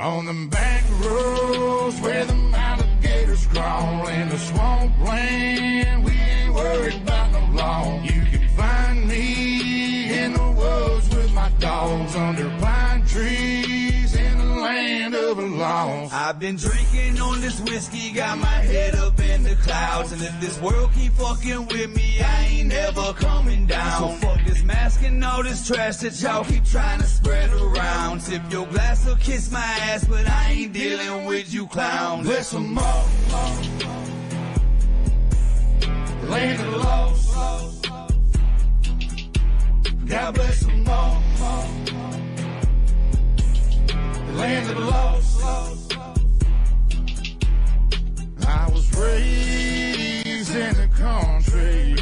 On them back roads where the alligators crawl in the swampland, we ain't worried about no law. You can find me in the woods with my dogs under pine trees in the land of the lost. I've been drinking on this whiskey, got my head up in the clouds, and if this world keep fucking with me, I ain't never coming down. So fuck this mask and all this trash that y'all keep trying to spread around. Tip your glass or kiss my ass, but I ain't dealing with you clowns. Bless them all, land of the lost. God bless them all, land of the lost. I was raised in the country,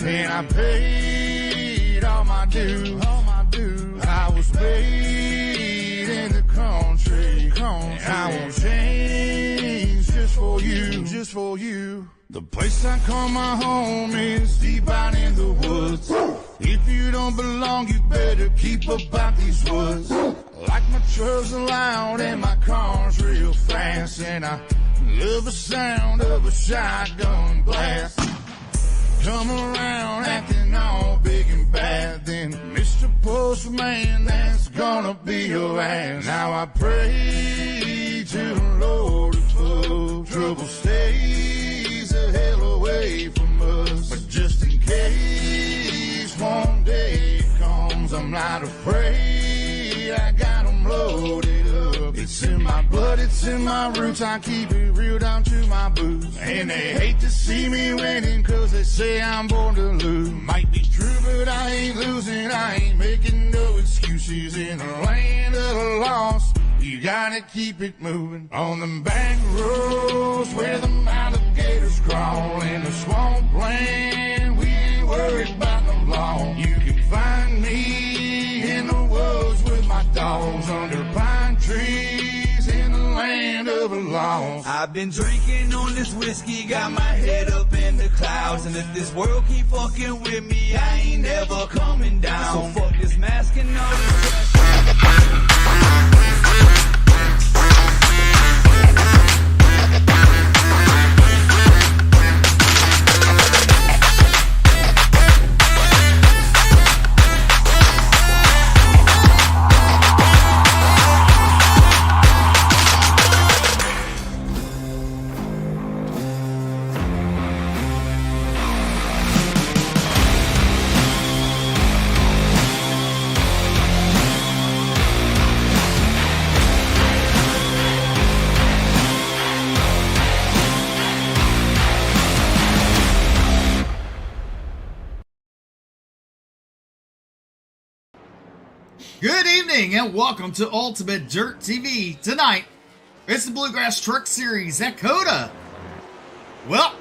and I paid all my dues. I was made in the country, and I won't change just for you. The place I call my home is deep out in the woods. If you don't belong, you better keep about these woods. Like my trucks are loud and my car's real fast, and I love the sound of a shotgun blast. Come around acting all big and bad, then Mr. Postman, that's gonna be your ass. Now I pray to the Lord if trouble stays the hell away from us. But just in case one day it comes, I'm not afraid. I got 'em loaded up. It's in my blood, it's in my roots. I keep it real down to my boots. And they hate to see me winning, cause they say I'm born to lose. Might be true, but I ain't losing. I ain't making no excuses. In the land of the lost, you gotta keep it moving. On them back roads where the alligators crawl in the swampland, we ain't worried about no law. You can find me in the woods with my dogs under pine trees in the land of the lost. I've been drinking on this whiskey, got my head up in the clouds, and if this world keep fucking with me, I ain't never coming down. So fuck this mask and all this trash. Good evening and welcome to Ultimate Dirt TV. Tonight, it's the Bluegrass Truck Series at Cota. Well,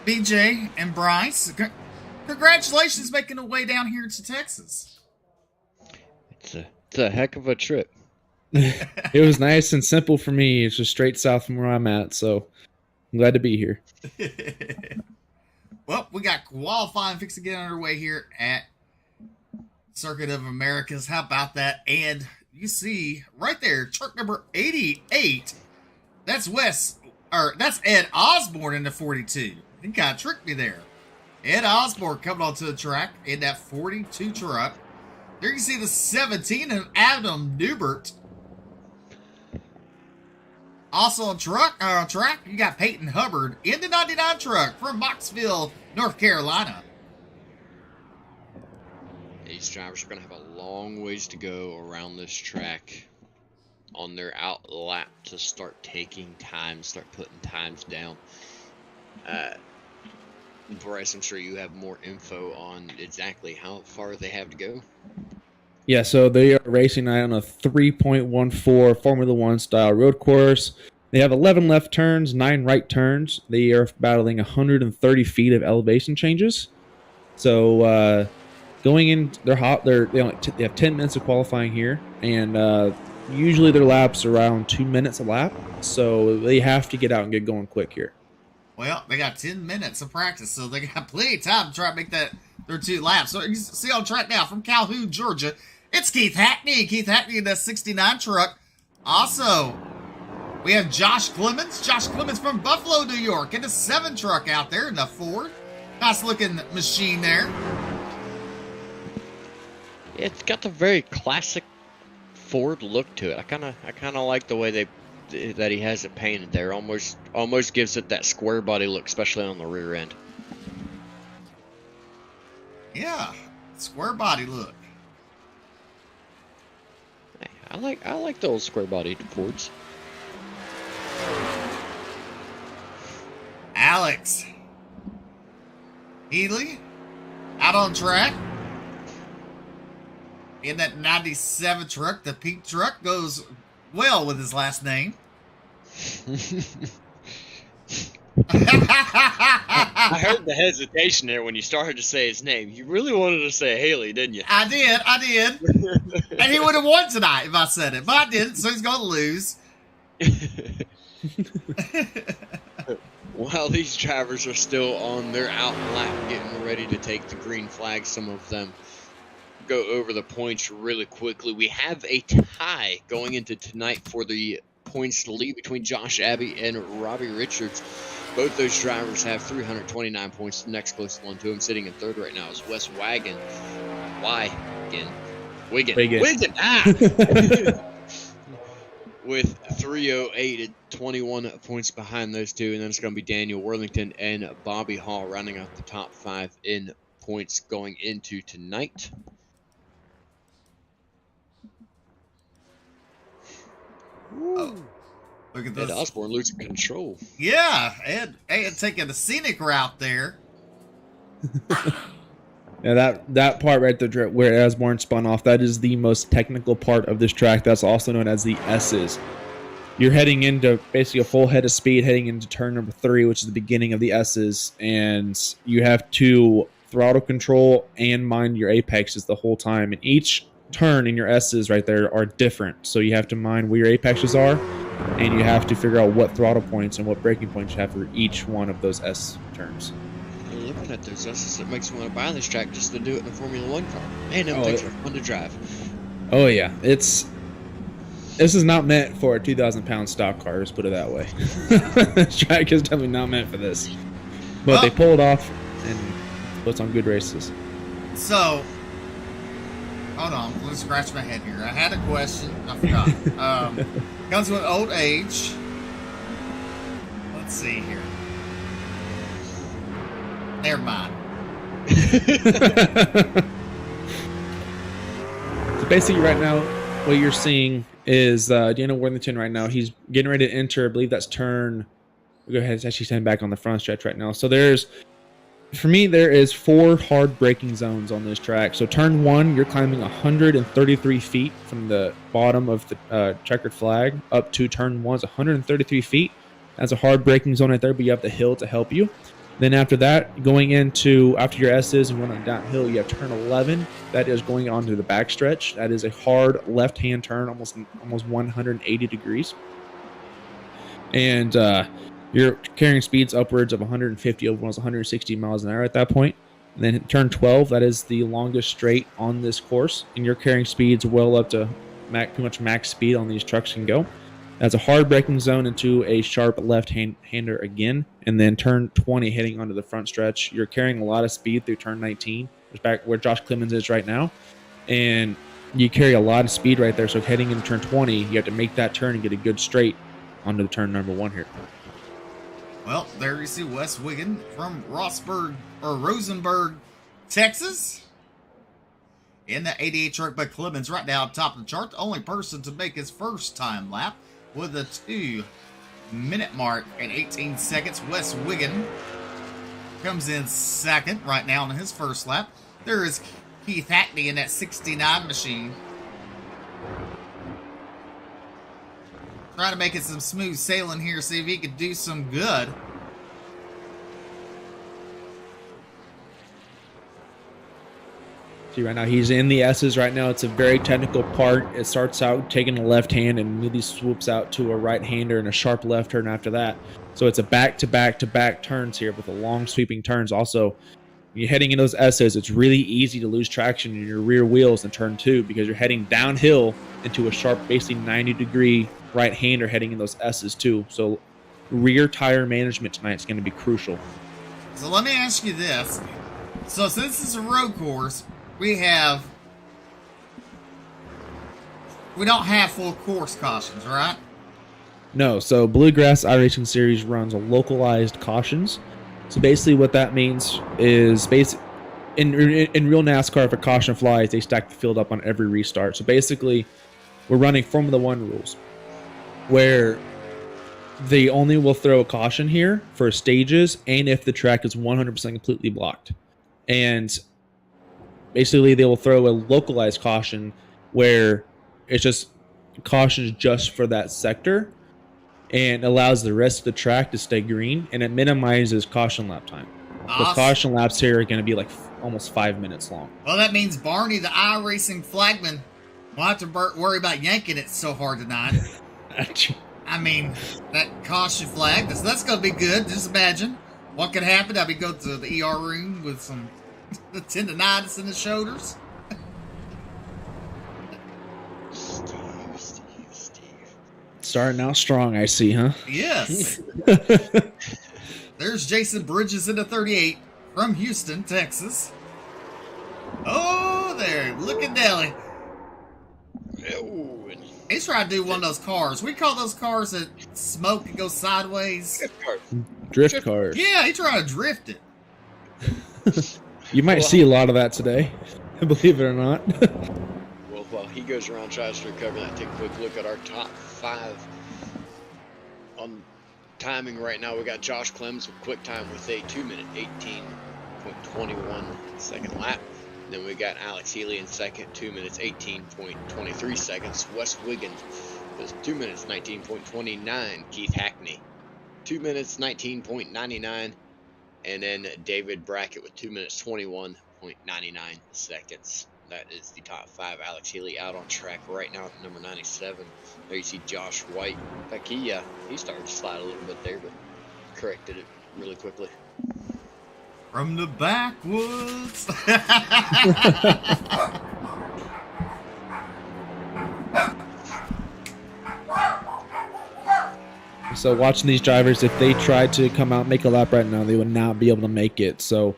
BJ and Bryce, congratulations making the way down here to Texas. It's a heck of a trip. It was nice and simple for me. It's just straight south from where I'm at, so I'm glad to be here. Well, we got qualifying fixing to get underway here at Circuit of Americas. How about that? And you see right there, truck number 88. That's that's Ed Osborne in the 42. He kind of tricked me there. Ed Osborne coming onto the track in that 42 truck. There you see the 17 of Adam Newbert. Also on track, you got Peyton Hubbard in the 99 truck from Moxville, North Carolina. These drivers are going to have a long ways to go around this track on their out lap to start taking time, start putting times down. Bryce, I'm sure you have more info on exactly how far they have to go. Yeah, so they are racing on a 3.14 Formula One style road course. They have 11 left turns, 9 right turns. They are battling 130 feet of elevation changes. So going in, they're hot. They have 10 minutes of qualifying here, and usually their laps are around 2 minutes a lap. So they have to get out and get going quick here. Well, they got 10 minutes of practice, so they got plenty of time to try to make that their 2 laps. So you see on track now from Calhoun, Georgia, it's Keith Hackney. Keith Hackney in the 69 truck. Also, we have Josh Clemens. Josh Clemens from Buffalo, New York, in the 7 truck out there in the Ford. Nice looking machine there. It's got the very classic Ford look to it. I kind of like the way that he has it painted there. Almost gives it that square body look, especially on the rear end. Yeah, square body look. Hey, I like those square bodied Fords. Alex Healy out on track in that 97 truck. The pink truck goes well with his last name. I heard the hesitation there when you started to say his name. You really wanted to say Haley, didn't you? I did. And he would have won tonight if I said it, but I didn't, so he's going to lose. While these drivers are still on their out lap getting ready to take the green flag, some of them go over the points really quickly. We have a tie going into tonight for the points lead between Josh Abbey and Robbie Richards. Both those drivers have 329 points. The next closest one to him, sitting in third right now, is Wes Wiggin. With 308 at 21 points behind those two. And then it's going to be Daniel Worthington and Bobby Hall rounding out the top 5 in points going into tonight. Oh, look at this. Ed Osborne losing control. Yeah, Ed taking the scenic route there. Yeah, that part right there where Osborne spun off, that is the most technical part of this track. That's also known as the S's. You're heading into basically a full head of speed, heading into turn number 3, which is the beginning of the S's, and you have to throttle control and mind your apexes the whole time. And each turn in your S's right there are different, so you have to mind where your apexes are, and you have to figure out what throttle points and what braking points you have for each one of those S turns. Looking at those S's, it makes me want to buy this track just to do it in a Formula 1 car. Man, them things are fun to drive. Oh yeah, this is not meant for a 2,000-pound stock car, let's put it that way. This track is definitely not meant for this. But they pull it off and puts on good races. So, hold on, let me scratch my head here. I had a question, I forgot. Comes with old age. Let's see here. Never mind. So basically right now, what you're seeing is Daniel Worthington right now. He's getting ready to enter, I believe that's turn. Go ahead, it's actually standing back on the front stretch right now. So there is 4 hard braking zones on this track. So turn 1, you're climbing 133 feet from the bottom of the checkered flag up to turn 1 is 133 feet. That's a hard braking zone right there, but you have the hill to help you. Then after that, going into, after your S's and going on downhill, you have turn 11. That is going onto the backstretch. That is a hard left-hand turn, almost 180 degrees. And you're carrying speeds upwards of 150, almost 160 miles an hour at that point. And then turn 12, that is the longest straight on this course. And you're carrying speeds well up to pretty much max speed on these trucks can go. That's a hard braking zone into a sharp left-hander again. And then turn 20 heading onto the front stretch. You're carrying a lot of speed through turn 19, which is back where Josh Clemens is right now. And you carry a lot of speed right there. So heading into turn 20, you have to make that turn and get a good straight onto the turn number 1 here. Well, there you see Wes Wiggin from Rosenberg, Texas. In the 88 truck by Clemens right now on top of the chart. The only person to make his first time lap with a 2-minute mark and 18 seconds. Wes Wiggin comes in second right now on his first lap. There is Keith Hackney in that 69 machine. Trying to make it some smooth sailing here, see if he could do some good. See right now, he's in the S's right now. It's a very technical part. It starts out taking a left hand and immediately swoops out to a right hander and a sharp left turn after that. So it's a back-to-back-to-back turns here with the long sweeping turns. Also, You're heading in those S's, it's really easy to lose traction in your rear wheels in turn 2 because you're heading downhill into a sharp, basically 90-degree right-hander heading in those S's too. So rear tire management tonight is going to be crucial. So let me ask you this. So since it's a road course, we don't have full course cautions, right? No, so Bluegrass Iracing Series runs localized cautions. So basically what that means is in real NASCAR, if a caution flies, they stack the field up on every restart. So basically, we're running Formula One rules, where they only will throw a caution here for stages and if the track is 100% completely blocked. And basically, they will throw a localized caution where it's just cautions just for that sector and allows the rest of the track to stay green, and it minimizes caution lap time. Awesome. The caution laps here are going to be like almost 5 minutes long. Well, that means Barney, the iRacing flagman, will have to worry about yanking it so hard tonight. I mean, that caution flag, that's going to be good. Just imagine what could happen. I'll be go to the ER room with some tendonitis in the shoulders. Starting out strong, I see, huh? Yes. There's Jason Bridges in the 38 from Houston, Texas. Oh, there. Look at Nelly. He's trying to do one of those cars. We call those cars that smoke and go sideways. Drift cars. Yeah, he's trying to drift it. You might see a lot of that today, believe it or not. Well, while he goes around, tries to recover that, take a quick look at our top 5 on timing right now. We got Josh Clems with quick time with a 2-minute 18.21 second lap. Then we got Alex Healy in second, 2 minutes 18.23 seconds. Wes Wiggins was 2 minutes 19.29. Keith Hackney, 2 minutes 19.99. And then David Brackett with 2 minutes 21.99 seconds. That is the top 5. Alex Healy out on track right now at number 97. There you see Josh White. In fact, he started to slide a little bit there, but corrected it really quickly. From the backwoods. So watching these drivers, if they tried to come out and make a lap right now, they would not be able to make it. So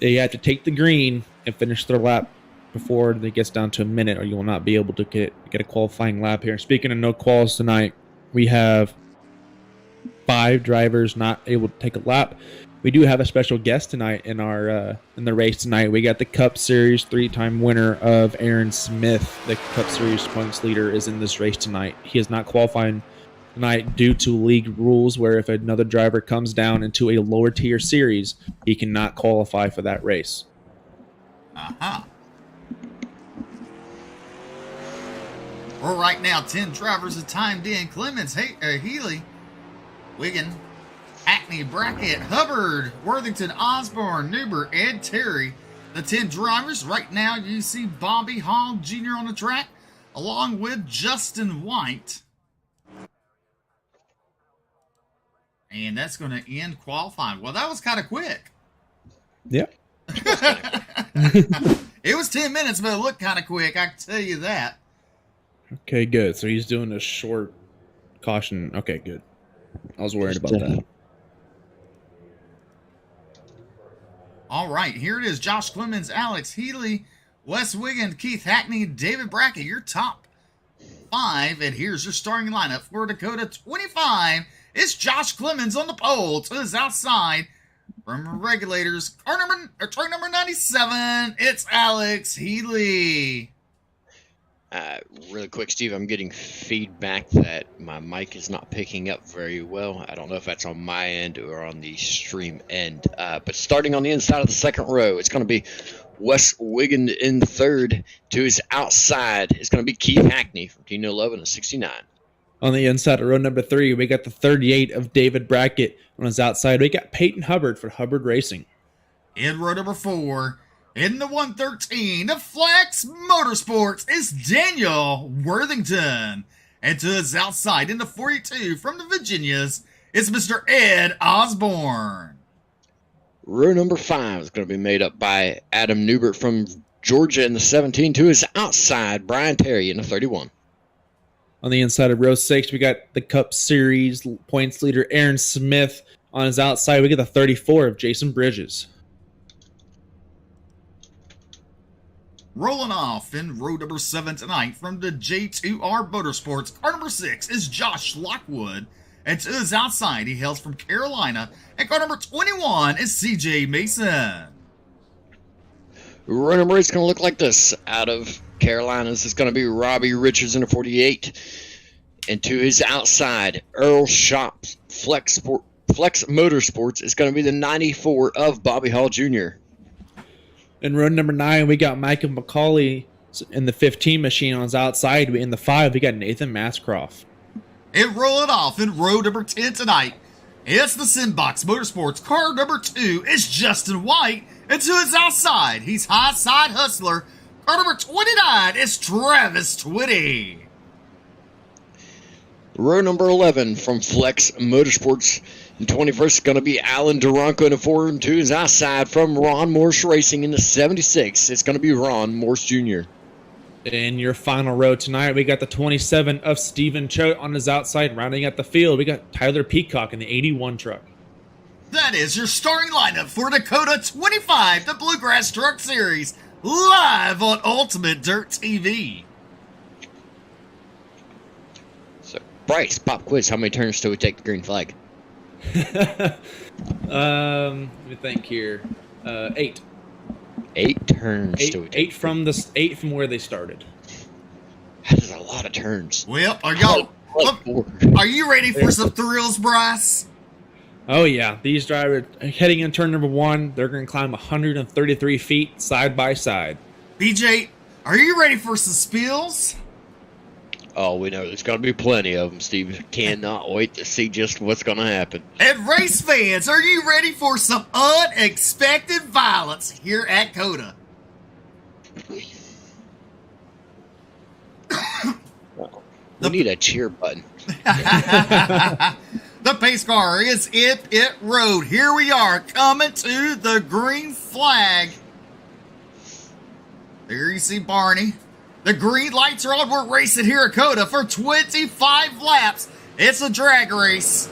they have to take the green and finish their lap before it gets down to a minute, or you will not be able to get a qualifying lap here. Speaking of no quals tonight, we have 5 drivers not able to take a lap. We do have a special guest tonight in our in the race tonight. We got the Cup Series 3-time winner of Aaron Smith. The Cup Series points leader is in this race tonight. He is not qualifying tonight due to league rules, where if another driver comes down into a lower tier series, he cannot qualify for that race. Well, right now, 10 drivers are timed in. Clemens, Healy, Wiggin, Hackney, Brackett, Hubbard, Worthington, Osborne, Newber, Ed, Terry. The 10 drivers. Right now, you see Bobby Hall Jr. on the track, along with Justin White. And that's going to end qualifying. Well, that was kind of quick. Yeah. It was 10 minutes, but it looked kind of quick. I can tell you that. Okay, good. So he's doing a short caution. Okay, good. I was worried about that. All right, here it is. Josh Clemens, Alex Healy, Wes Wiggin, Keith Hackney, David Brackett, your top 5. And here's your starting lineup for Dakota 25. It's Josh Clemens on the pole to his outside. From regulators, track number 97, it's Alex Healy. Really quick, Steve, I'm getting feedback that my mic is not picking up very well. I don't know if that's on my end or on the stream end. But starting on the inside of the second row, it's going to be Wes Wiggin in third. To his outside, it's going to be Keith Hackney from Team 11 and 69. On the inside of row number 3, we got the 38 of David Brackett. On his outside, we got Peyton Hubbard for Hubbard Racing. In row number 4, in the 113 of Flex Motorsports is Daniel Worthington. And to his outside, in the 42 from the Virginias, it's Mr. Ed Osborne. Row number 5 is going to be made up by Adam Newbert from Georgia in the 17. To his outside, Brian Terry in the 31. On the inside of row 6, we got the Cup Series points leader Aaron Smith. On his outside, we get the 34 of Jason Bridges. Rolling off in row number 7 tonight from the J2R Motorsports, car number 6 is Josh Lockwood. And to his outside, he hails from Carolina. And car number 21 is CJ Mason. Row number 8 is going to look like this. Out of Carolinas is going to be Robbie Richards in the 48. And to his outside, Earl Shops Flex Motorsports is going to be the 94 of Bobby Hall Jr. In row number 9, we got Michael McCauley in the 15 machine. On his outside, in the 5, we got Nathan Mascroft. And rolling off in row number 10 tonight, it's the Sinbox Motorsports. Car number 2 is Justin White. And to his outside, he's High Side Hustler. Car number 29 is Travis Twitty. Row number 11 from Flex Motorsports. And 21st is going to be Alan Duranco in the 4. And to his outside from Ron Morse Racing in the 76, it's going to be Ron Morse Jr. In your final row tonight, we got the 27 of Steven Choate. On his outside. Rounding out the field, we got Tyler Peacock in the 81 truck. That is your starting lineup for the Cota 25, the Bluegrass Truck Series, live on Ultimate Dirt TV. So, Bryce, pop quiz. How many turns till we take the green flag? Let me think here. 8. 8 turns till we take 8 from where they started. That is a lot of turns. Well, are you ready for some thrills, Bryce? Oh yeah, these drivers heading in turn number 1, they're going to climb 133 feet side by side. BJ, are you ready for some spills? Oh, we know there's going to be plenty of them, Steve. Cannot wait to see just what's going to happen. And race fans, are you ready for some unexpected violence here at Cota? We need a cheer button. The pace car is in pit road. Here we are coming to the green flag. There you see Barney. The green lights are on. We're racing here at Cota for 25 laps. It's a drag race.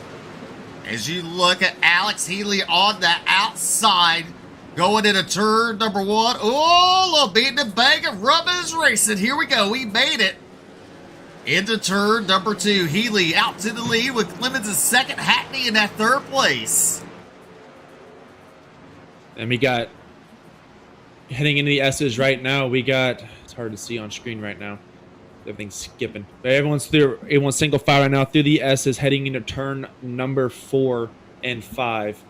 As you look at Alex Healy on the outside, going into turn number 1. Oh, a little beating the bag of rubber is racing. Here we go. We made it. Into turn number 2. Healy out to the lead with Clemens in second, Hackney in that third place. And we got, heading into the S's right now, we got, it's hard to see on screen right now. Everything's skipping. But everyone's single file right now through the S's, heading into turn number 4 and 5.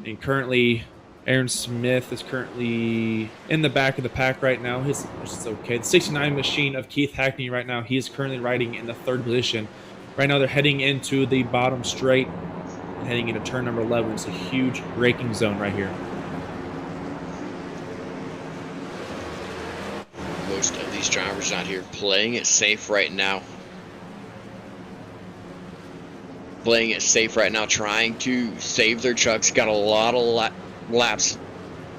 And currently, Aaron Smith is currently in the back of the pack right now. Which is okay. The 69 machine of Keith Hackney right now, he is currently riding in the 3rd position. Right now they're heading into the bottom straight, heading into turn number 11. It's a huge braking zone right here. Most of these drivers out here playing it safe right now. Playing it safe right now, trying to save their trucks. Got a lot of laps.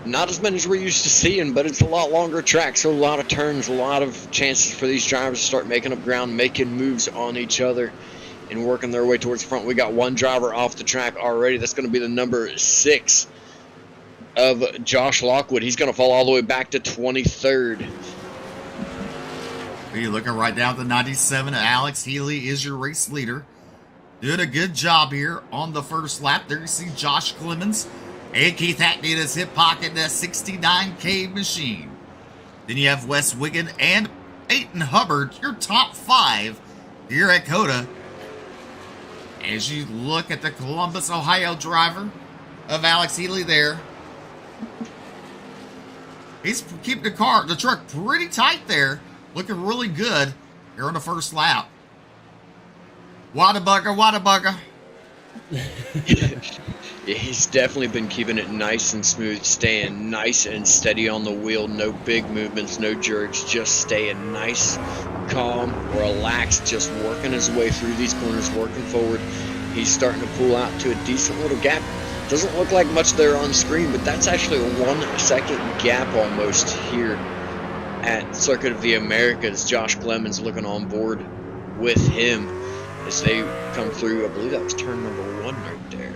Not as many as we're used to seeing, but it's a lot longer track, so a lot of turns, a lot of chances for these drivers to start making up ground, making moves on each other, and working their way towards the front. We got one driver off the track already. That's going to be the number 6 of Josh Lockwood. He's going to fall all the way back to 23rd. You're looking right down at the 97. Alex Healy is your race leader. Doing a good job here on the first lap. There you see Josh Clemens and Keith Hackney in his hip pocket in that 69K machine. Then you have Wes Wiggin and Peyton Hubbard, your top 5 here at Cota. As you look at the Columbus, Ohio driver of Alex Healy there. He's keeping the truck pretty tight there. Looking really good here on the first lap. Whataburger. Yeah, he's definitely been keeping it nice and smooth, staying nice and steady on the wheel. No big movements, no jerks, just staying nice, calm, relaxed, just working his way through these corners, working forward. He's starting to pull out to a decent little gap. Doesn't look like much there on screen, but that's actually a 1 second gap almost here at Circuit of the Americas. Josh Clemens looking on board with him as they come through. I believe that was turn number 1 right there.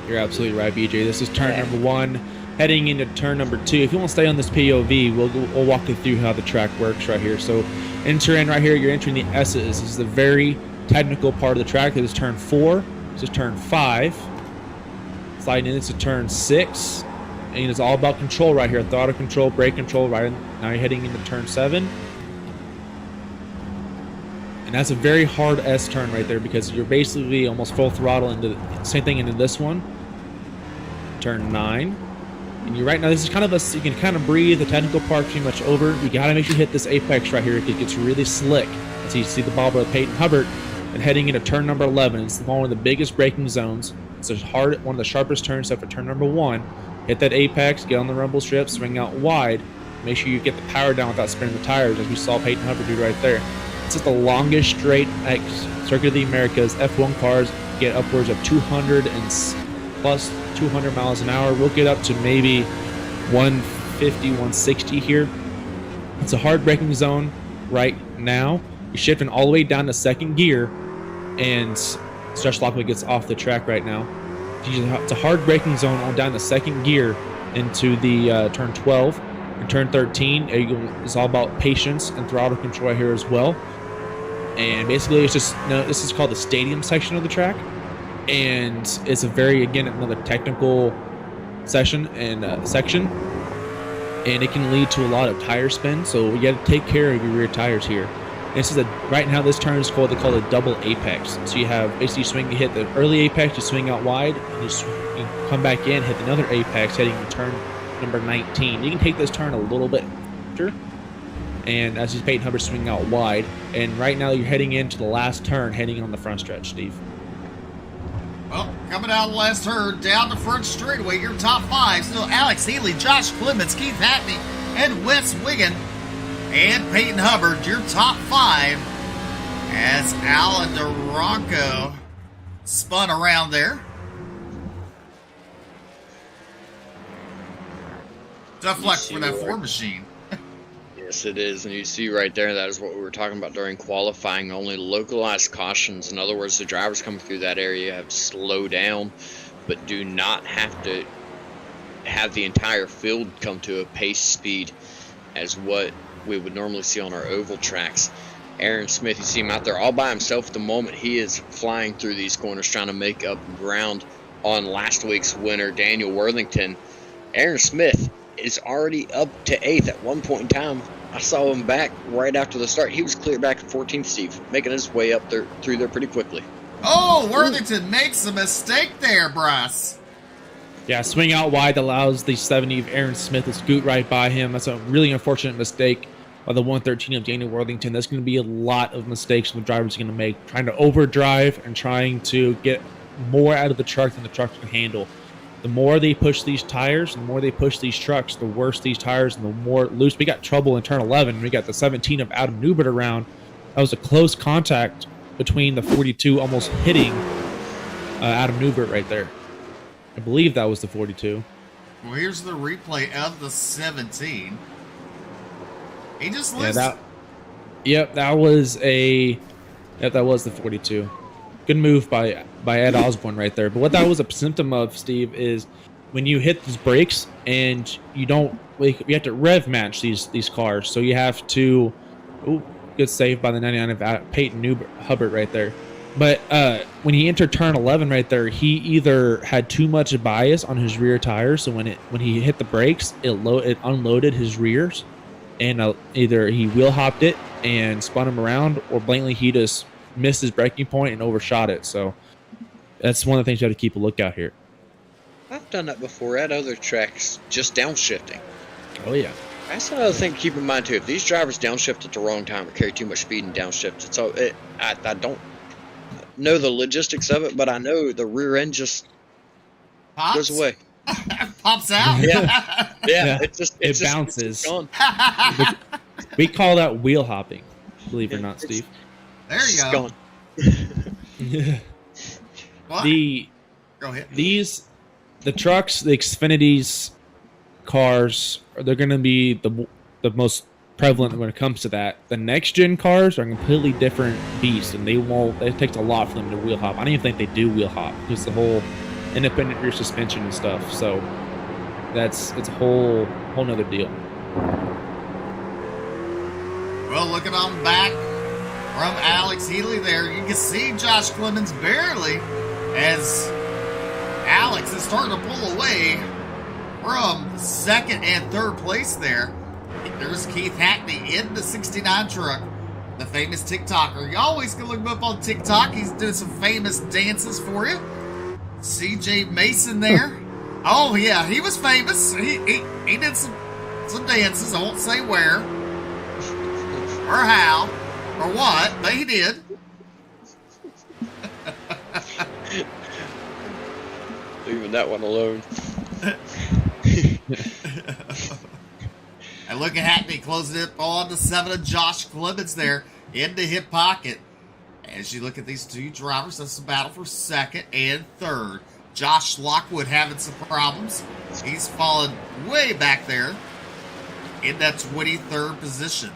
You're absolutely right, BJ. This is turn number 1, heading into turn number 2. If you want to stay on this POV, we'll walk you through how the track works right here. So enter in right here, you're entering the S's. This is the very technical part of the track. This is turn 4. This is turn 5. Sliding in, this is turn 6. And it's all about control right here. Throttle control, brake control. Right now you're heading into turn 7. And that's a very hard S turn right there because you're basically almost full throttle into the same thing into this one. Turn 9. And you're right now, this is kind of you can kind of breathe. The technical part pretty much over. You got to make sure you hit this apex right here. It gets really slick. As you see the bobber of Peyton Hubbard. And heading into turn number 11. It's one of the biggest braking zones. It's a one of the sharpest turns after turn number 1. Hit that apex, get on the rumble strip, swing out wide. Make sure you get the power down without spinning the tires, as we saw Peyton Hubbard do right there. This is the longest straight at Circuit of the Americas. F1 cars get upwards of 200 and plus 200 miles an hour. We'll get up to maybe 150, 160 here. It's a hard braking zone right now. You're shifting all the way down to second gear, and Josh Lockley gets off the track right now. It's a hard braking zone on down to second gear into the turn 12. And turn 13 is all about patience and throttle control right here as well. And basically, it's just this is called the stadium section of the track, and it's a very another technical section, and it can lead to a lot of tire spin. So you got to take care of your rear tires here. This is right now this turn is called a double apex. So you have basically you hit the early apex, you swing out wide, and you come back in, hit another apex, heading to turn number 19. You can take this turn a little bit faster, and as you see Peyton Hubbard swinging out wide, and right now you're heading into the last turn, heading on the front stretch, Steve. Well, coming out of the last turn, down the front straightaway, your top 5 still Alex Healy, Josh Clemens, Keith Hackney, and Wes Wiggin. And Peyton Hubbard, your top 5, as Alan DeRonco spun around there. Tough luck for that Ford machine. Yes, it is. And you see right there, that is what we were talking about during qualifying. Only localized cautions. In other words, the drivers coming through that area have to slow down, but do not have to have the entire field come to a pace speed as what we would normally see on our oval tracks. Aaron Smith, you see him out there all by himself at the moment. He is flying through these corners trying to make up ground on last week's winner, Daniel Worthington. Aaron Smith is already up to 8th at one point in time. I saw him back right after the start. He was clear back at 14th, Steve, making his way up there through there pretty quickly. Oh, Worthington makes a mistake there, Bryce. Yeah, swing out wide allows the 70 of Aaron Smith to scoot right by him. That's a really unfortunate mistake by the 113 of Daniel Worthington. There's going to be a lot of mistakes the driver's going to make, trying to overdrive and trying to get more out of the truck than the truck can handle. The more they push these tires, the more they push these trucks, the worse these tires and the more loose. We got trouble in turn 11. We got the 17 of Adam Newbert around. That was a close contact between the 42 almost hitting Adam Newbert right there. I believe that was the 42. Well, here's the replay of the 17. He just loses. That was the 42. Good move by Ed Osborne right there. But what that was a symptom of, Steve, is when you hit these brakes and you have to rev match these cars. So you have to. Good save by the 99 of Peyton Hubbard right there. But when he entered turn 11 right there, he either had too much bias on his rear tires, so when he hit the brakes, it unloaded his rears, and either he wheel hopped it and spun him around, or blatantly he just missed his braking point and overshot it. So that's one of the things you have to keep a lookout here. I've done that before at other tracks, just downshifting. Oh yeah. That's another thing to keep in mind too. If these drivers downshift at the wrong time or carry too much speed and downshift, I don't know the logistics of it, but I know the rear end just goes away. Pops out. Yeah. It bounces. It's gone. We call that wheel hopping. Believe it or not, Steve. There you go. Gone. What? Go ahead. These the trucks, the Xfinity's cars, they're going to be the most prevalent when it comes to that. The next gen cars are a completely different beast, and it takes a lot for them to wheel hop. I don't even think they do wheel hop because the whole independent rear suspension and stuff. So it's a whole nother deal. Well, looking on back from Alex Healy there, you can see Josh Clemens barely as Alex is starting to pull away from second and third place there. There's Keith Hackney in the 69 truck, the famous TikToker. You always can look him up on TikTok. He's doing some famous dances for you. CJ Mason there. Oh, yeah, he was famous. He did some dances. I won't say where or how or what, but he did. Leaving that one alone. And look at Hackney closing it on the 7 of Josh Clemens there in the hip pocket. As you look at these two drivers, that's the battle for second and third. Josh Lockwood having some problems. He's fallen way back there in that 23rd position.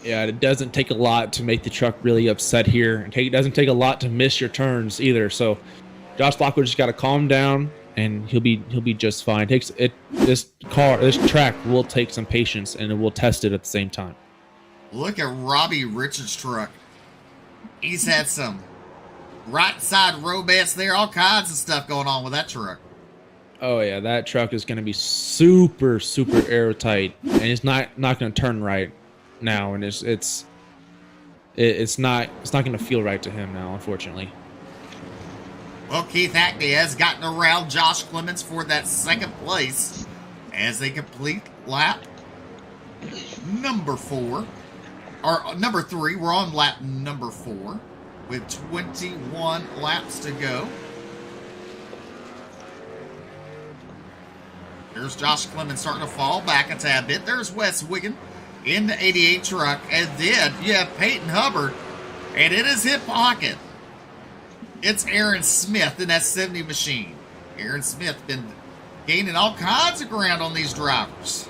Yeah, it doesn't take a lot to make the truck really upset here. It doesn't take a lot to miss your turns either. So Josh Lockwood just got to calm down, and he'll be just fine. This track will take some patience, and it will test it at the same time. Look at Robbie Richards' truck. He's had some right side romance there, all kinds of stuff going on with that truck. Oh yeah, that truck is going to be super airtight, and it's not going to turn right now, and it's not going to feel right to him now, unfortunately. Well, Keith Hackney has gotten around Josh Clemens for that second place as they complete lap number 4. Or number 3. We're on lap number 4 with 21 laps to go. There's Josh Clemens starting to fall back a tad bit. There's Wes Wiggin in the 88 truck. And then you have Peyton Hubbard. And in his hip pocket, it's Aaron Smith in that 70 machine. Aaron Smith been gaining all kinds of ground on these drivers.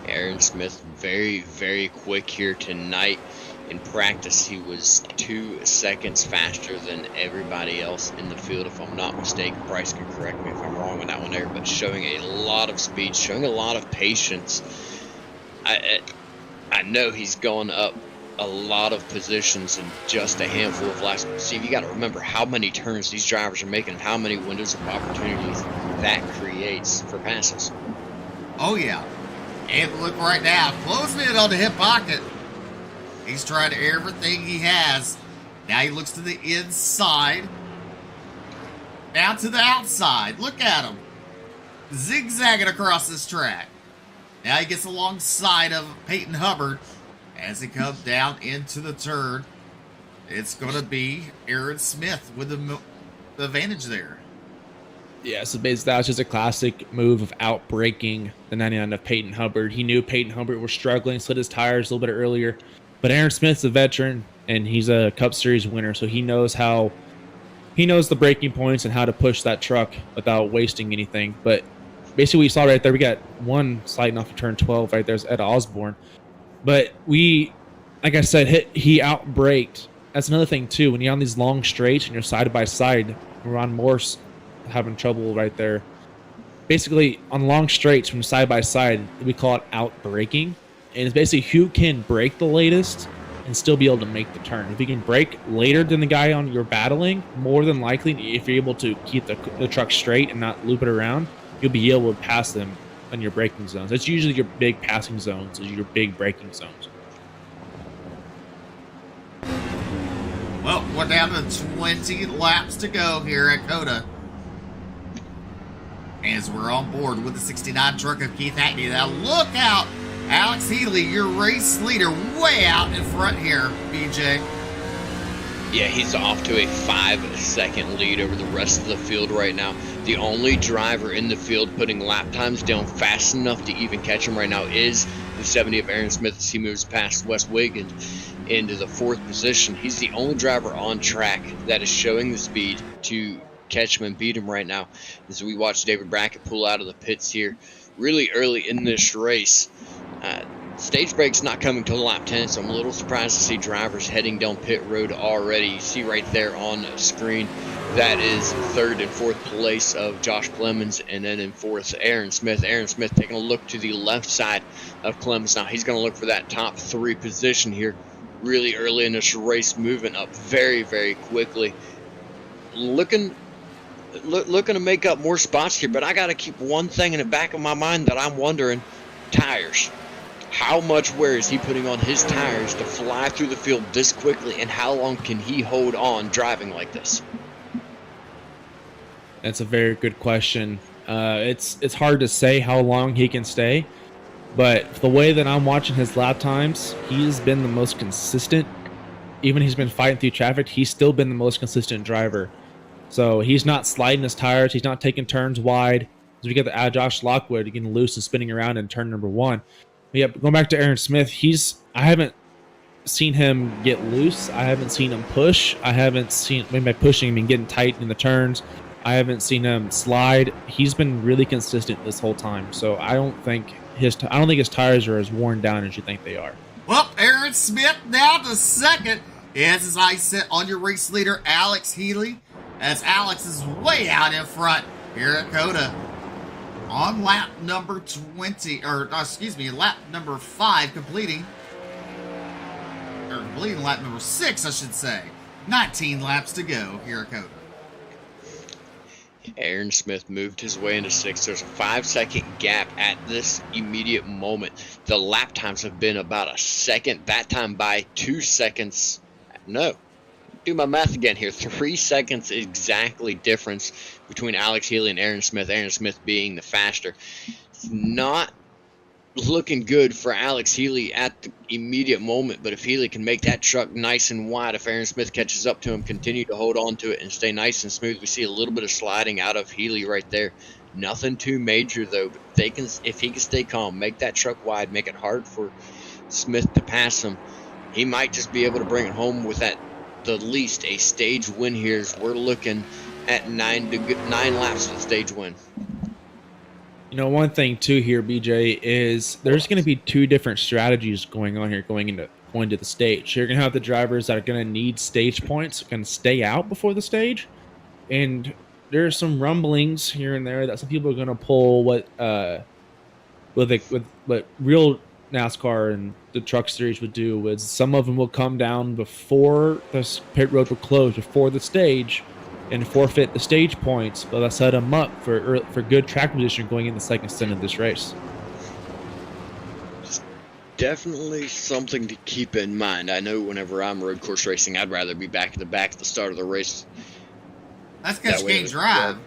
Aaron Smith very, very quick here tonight. In practice, he was 2 seconds faster than everybody else in the field, if I'm not mistaken. Bryce can correct me if I'm wrong on that one there, but showing a lot of speed, showing a lot of patience. I know he's going up a lot of positions in just a handful of laps. Steve, you got to remember how many turns these drivers are making and how many windows of opportunities that creates for passes. Oh, yeah. And look right now, closing it on the hip pocket. He's tried everything he has. Now he looks to the inside. Now to the outside. Look at him. Zigzagging across this track. Now he gets alongside of Peyton Hubbard as he comes down into the turn. It's going to be Aaron Smith with the advantage there. Yeah, so basically that was just a classic move of out-braking the 99 of Peyton Hubbard. He knew Peyton Hubbard was struggling, slid his tires a little bit earlier. But Aaron Smith's a veteran, and he's a Cup Series winner, so he knows the braking points and how to push that truck without wasting anything. But basically, we saw right there, we got one sliding off of turn 12 right there's Ed Osborne. But like I said, he out-braked. That's another thing, too. When you're on these long straights and you're side-by-side, Ron Morse having trouble right there. Basically, on long straights from side-by-side, we call it out-braking. And it's basically who can brake the latest and still be able to make the turn. If you can brake later than the guy on you're battling, more than likely, if you're able to keep the truck straight and not loop it around, you'll be able to pass them in your braking zones. That's usually your big passing zones, is your big braking zones. Well, we're down to 20 laps to go here at Cota. As we're on board with the 69 truck of Keith Hackney. Now look out! Alex Healy, your race leader, way out in front here, BJ. Yeah, he's off to a 5-second lead over the rest of the field right now. The only driver in the field putting lap times down fast enough to even catch him right now is the 70 of Aaron Smith as he moves past Wes Wiggin into the 4th position. He's the only driver on track that is showing the speed to catch him and beat him right now as we watch David Brackett pull out of the pits here really early in this race. Stage break's not coming till lap 10, so I'm a little surprised to see drivers heading down pit road already. You see right there on the screen, that is third and fourth place of Josh Clemens, and then in fourth, Aaron Smith. Aaron Smith taking a look to the left side of Clemens. Now he's going to look for that top 3 position here really early in this race, moving up very, very quickly. Looking to make up more spots here, but I got to keep one thing in the back of my mind that I'm wondering: tires. How much wear is he putting on his tires to fly through the field this quickly, and how long can he hold on driving like this? That's a very good question. It's hard to say how long he can stay, but the way that I'm watching his lap times, he's been the most consistent. Even he's been fighting through traffic, he's still been the most consistent driver. So he's not sliding his tires, he's not taking turns wide. As we get the Josh Lockwood getting loose and spinning around in turn number 1. Yeah, going back to Aaron Smith, I haven't seen him get loose. I haven't seen him push. I haven't seen, maybe by pushing, I mean getting tight in the turns. I haven't seen him slide. He's been really consistent this whole time. So I don't think his tires are as worn down as you think they are. Well, Aaron Smith down to second. As I said, on your race leader, Alex Healy, as Alex is way out in front here at Cota. On lap number 20, lap number 5, completing lap number 6, I should say. 19 laps to go here at Cota. Aaron Smith moved his way into 6th. There's a 5-second gap at this immediate moment. The lap times have been about a second, that time by 2 seconds. No, do my math again here. 3 seconds exactly difference between Alex Healy and Aaron Smith. Aaron Smith being the faster. It's not looking good for Alex Healy at the immediate moment, but if Healy can make that truck nice and wide, if Aaron Smith catches up to him, continue to hold on to it and stay nice and smooth, we see a little bit of sliding out of Healy right there. Nothing too major though, but if he can stay calm, make that truck wide, make it hard for Smith to pass him, he might just be able to bring it home with at the least a stage win here, as we're looking at 9 laps of the stage win. You know, one thing too here, BJ, is there's going to be 2 different strategies going on here going to the stage. You're going to have the drivers that are going to need stage points, going to stay out before the stage, and there's some rumblings here and there that some people are going to pull what real NASCAR and the truck series would do. Was some of them will come down before the pit road will close, before the stage, and forfeit the stage points, but they'll set them up for good track position going in the second stint of this race. Definitely something to keep in mind. I know whenever I'm road course racing, I'd rather be back at the back at the start of the race. That's because you can't drive.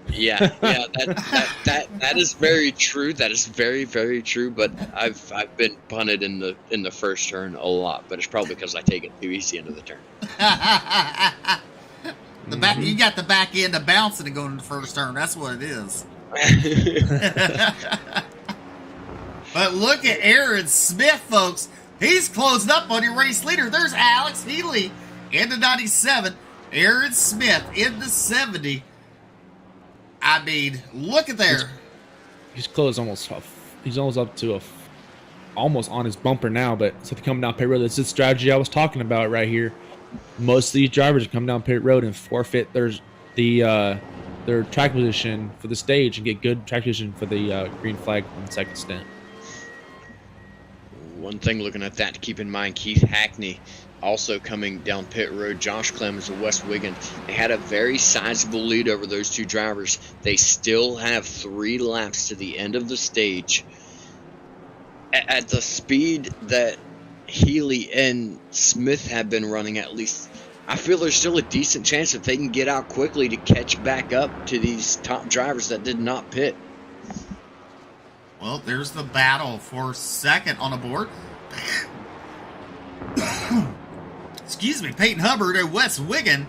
Yeah, that is very true. That is very, very true. But I've been punted in the first turn a lot, but it's probably because I take it too easy into the turn. The back, you got the back end of bouncing and going in the first turn. That's what it is. But look at Aaron Smith, folks. He's closing up on your race leader. There's Alex Healy in the 97. Aaron Smith in the 70. I mean, look at there. He's close almost. He's almost up to almost on his bumper now. But so if you come down pit road, it's the strategy I was talking about right here. Most of these drivers come down pit road and forfeit their track position for the stage and get good track position for the green flag on the second stint. One thing looking at that to keep in mind, Keith Hackney also coming down pit road, Josh Clemens of West Wigan. They had a very sizable lead over those 2 drivers. They still have 3 laps to the end of the stage. At the speed that Healy and Smith have been running, at least, I feel there's still a decent chance that they can get out quickly to catch back up to these top drivers that did not pit. Well, there's the battle for second on the board. Excuse me, Peyton Hubbard at West Wigan.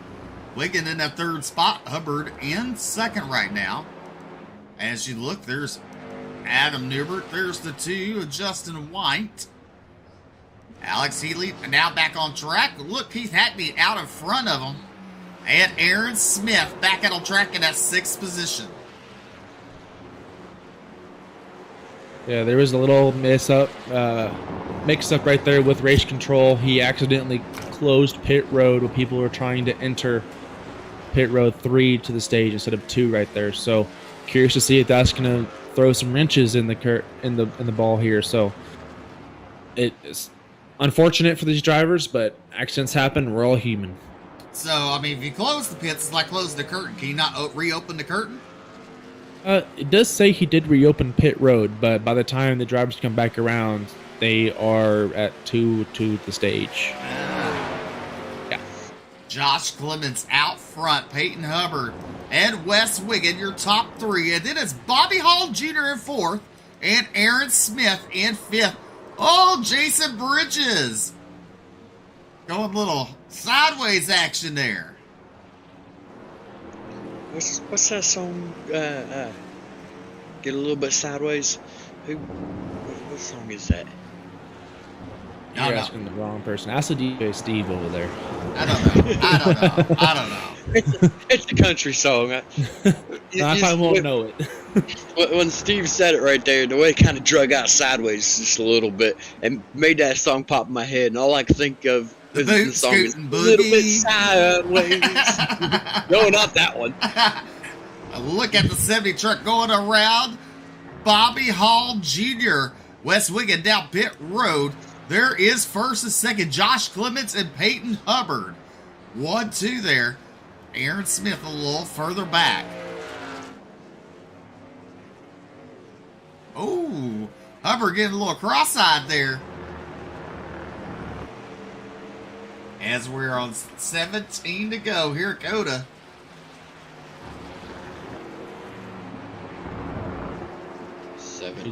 Wigan in that 3rd spot. Hubbard in 2nd right now. As you look, there's Adam Newbert. There's the 2 of Justin White. Alex Healy now back on track. Look, Keith Hackney out in front of him. And Aaron Smith back on track in that 6th position. Yeah, there was a little mix-up right there with race control. He accidentally closed pit road when people were trying to enter pit road 3 to the stage instead of 2 right there. So curious to see if that's going to throw some wrenches in the ball here. So it's unfortunate for these drivers, but accidents happen. We're all human. So, I mean, if you close the pits, it's like closing the curtain. Can you not reopen the curtain? It does say he did reopen pit road, but by the time the drivers come back around, they are at 2 to the stage. Yeah. Josh Clemens out front, Peyton Hubbard and Wes Wiggin, your top 3. And then it's Bobby Hall Jr. in 4th and Aaron Smith in 5th. Oh, Jason Bridges. Going a little sideways action there. What's that song? Get a little bit sideways. What song is that? You're asking the wrong person. Ask the DJ Steve over there. I don't know. It's a country song. I probably won't know it. When Steve said it right there, the way it kind of drug out sideways just a little bit and made that song pop in my head, and all I could think of The is boot the song is a scooting little bit boogie. sideways. No, not that one. Look at the 70 truck going around. Bobby Hall Jr. Wes Wiggin down pit road. There is 1st and 2nd. Josh Clemens and Peyton Hubbard. 1-2 there. Aaron Smith a little further back. Oh, Hubbard getting a little cross-eyed there. As we're on 17 to go here at Cota.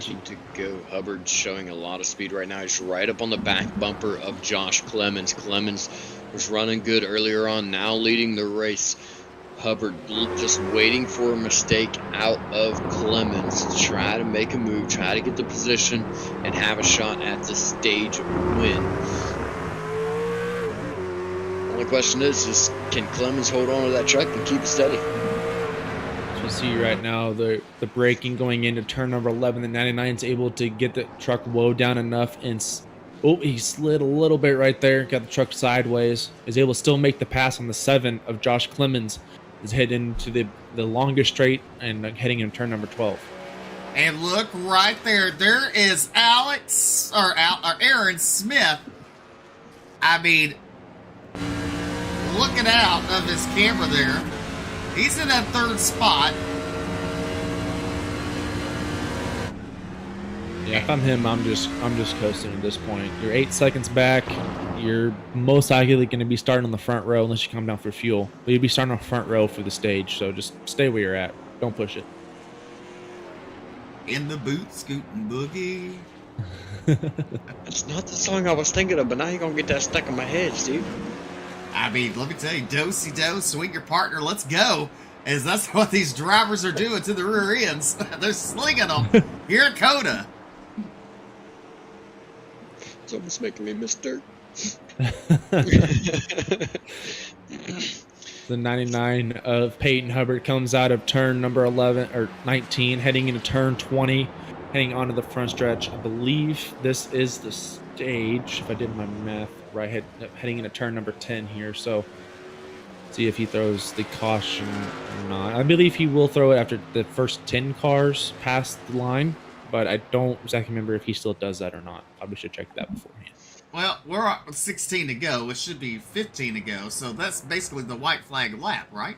To go. Hubbard showing a lot of speed right now. He's right up on the back bumper of Josh Clemens. Clemens was running good earlier on, now leading the race. Hubbard just waiting for a mistake out of Clemens to try to make a move, try to get the position, and have a shot at the stage win. Only question is can Clemens hold on to that truck and keep it steady? You see right now the braking going into turn number 11. The 99 is able to get the truck low down enough, and he slid a little bit right there, got the truck sideways, is able to still make the pass on the 7 of Josh Clemens, is heading into the longest straight and heading into turn number 12. And look right there, there is Aaron Smith. I mean, looking out of his camera there. He's in that 3rd spot. Yeah, if I'm him, I'm just coasting at this point. You're 8 seconds back. You're most likely going to be starting on the front row unless you come down for fuel. But you'll be starting on the front row for the stage, so just stay where you're at. Don't push it. In the boot scooting boogie. That's not the song I was thinking of, but now you're going to get that stuck in my head, Steve. I mean, let me tell you, do-si-do, swing your partner, let's go. As that's what these drivers are doing to the rear ends. They're slinging them here at Cota. It's almost making me miss dirt. The 99 of Peyton Hubbard comes out of turn number 11 or 19, heading into turn 20, heading onto the front stretch. I believe this is the stage, if I did my math right, heading into turn number 10 here. So see if he throws the caution or not. I believe he will throw it after the first 10 cars pass the line, but I don't exactly remember if he still does that or not. Probably should check that beforehand. Well, we're at 16 to go. It should be 15 to go. So that's basically the white flag lap, right?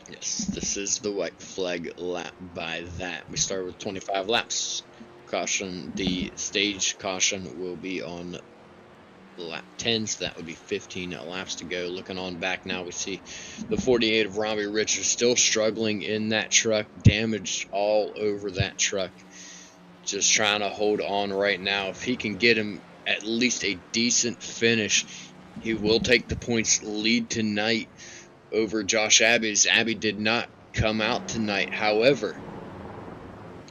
Yes, this is the white flag lap by that. We start with 25 laps. Caution, the stage caution will be on lap 10, so that would be 15 laps to go. Looking on back now, we see the 48 of Robbie Richards still struggling in that truck, damaged all over that truck. Just trying to hold on right now. If he can get him at least a decent finish, he will take the points lead tonight over Josh Abbey. Abbey did not come out tonight. However,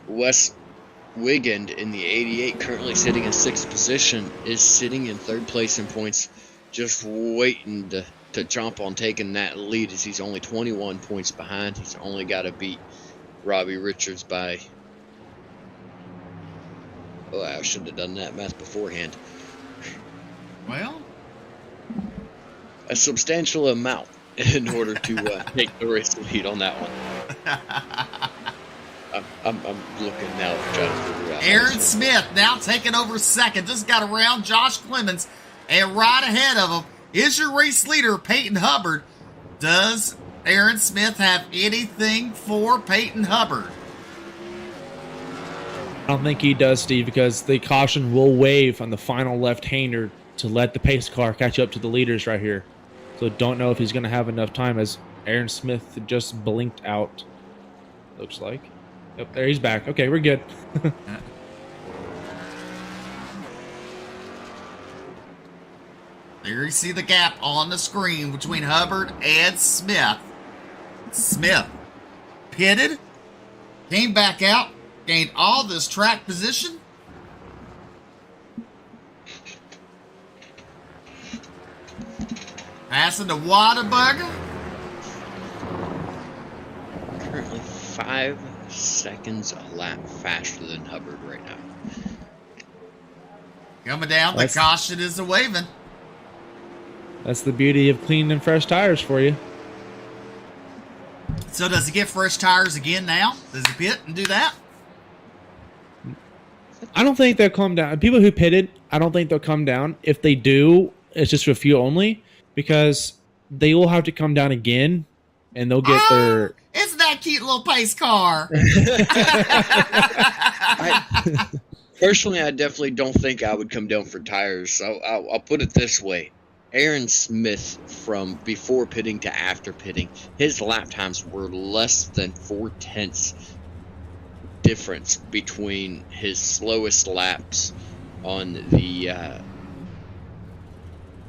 Wes Wiggin in the 88, currently sitting in 6th position, is sitting in 3rd place in points, just waiting to to jump on taking that lead, as he's only 21 points behind. He's only got to beat Robbie Richards by... Oh, I should have done that math beforehand. Well, A substantial amount in order to take the race lead on that one. I'm looking now to try to figure out. Aaron Smith now taking over second. Just got around Josh Clemens, and right ahead of him is your race leader, Peyton Hubbard. Does Aaron Smith have anything for Peyton Hubbard? I don't think he does, Steve, because the caution will wave on the final left-hander to let the pace car catch up to the leaders right here. So don't know if he's going to have enough time, as Aaron Smith just blinked out, looks like. Yep, there he's back. Okay, we're good. There you see the gap on the screen between Hubbard and Smith. Smith pitted, came back out, gained all this track position. Passing to Whataburger. Currently 5 seconds a lap faster than Hubbard right now. Coming down, the caution is a waving. That's the beauty of clean and fresh tires for you. So does he get fresh tires again now? Does he pit and do that? I don't think they'll come down. People who pitted, I don't think they'll come down. If they do, it's just for fuel only, because they will have to come down again, and they'll get their... It's that cute little pace car. Personally, I definitely don't think I would come down for tires. So I'll put it this way. Aaron Smith, from before pitting to after pitting, his lap times were less than 4/10 difference between his slowest laps on the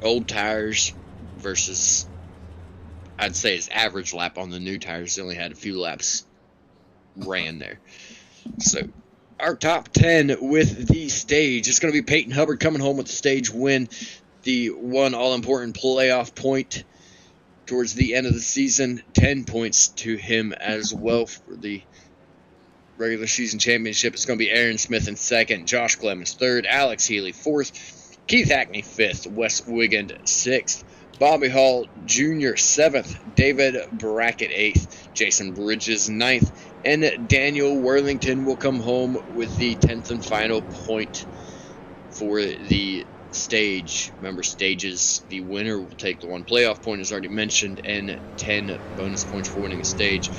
old tires versus, I'd say, his average lap on the new tires. He only had a few laps ran there. So our top 10 with the stage is going to be Peyton Hubbard coming home with the stage win. The one all-important playoff point towards the end of the season. 10 points to him as well for the regular season championship. It's going to be Aaron Smith in second, Josh Clemens third, Alex Healy fourth, Keith Hackney fifth, Wes Wigand sixth, Bobby Hall Jr. seventh, David Brackett eighth, Jason Bridges ninth, and Daniel Worthington will come home with the 10th and final point for the stage. Remember, stages, the winner will take the one playoff point, as already mentioned, and 10 bonus points for winning a stage.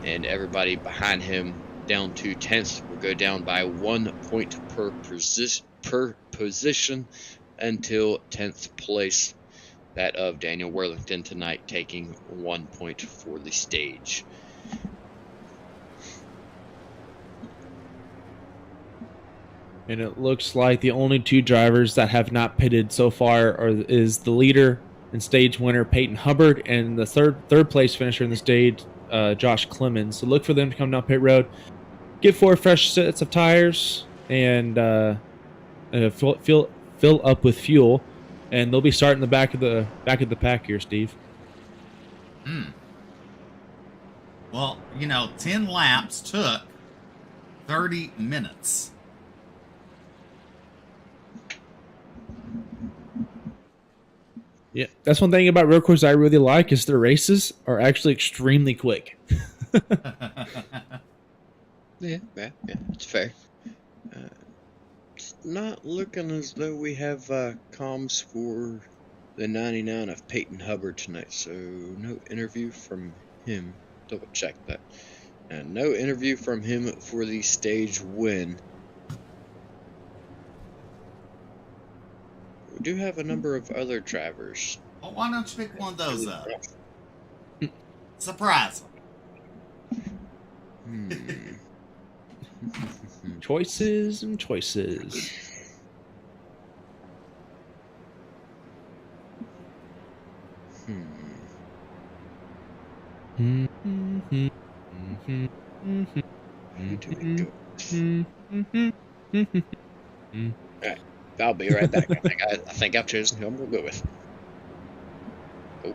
And everybody behind him down to 10th will go down by 1 point per position until 10th place, that of Daniel Worthington tonight, taking 1 point for the stage. And it looks like the only two drivers that have not pitted so far is the leader and stage winner, Peyton Hubbard, and the third place finisher in the stage, Josh Clemens. So look for them to come down pit road, get 4 fresh sets of tires, and fill up with fuel, and they'll be starting the back of the pack here, Steve. Well, 10 laps took 30 minutes. Yeah, that's one thing about road courses I really like, is their races are actually extremely quick. Yeah, it's fair. It's not looking as though we have comms for the 99 of Peyton Hubbard tonight, so no interview from him. Double check that. And no interview from him for the stage win. We do have a number of other drivers. Well, why don't you pick one of those up? Surprise them. Choices and choices. Who do we go with? Alright, I'll be right back. I think I've chosen who I'm going to go with. Oh.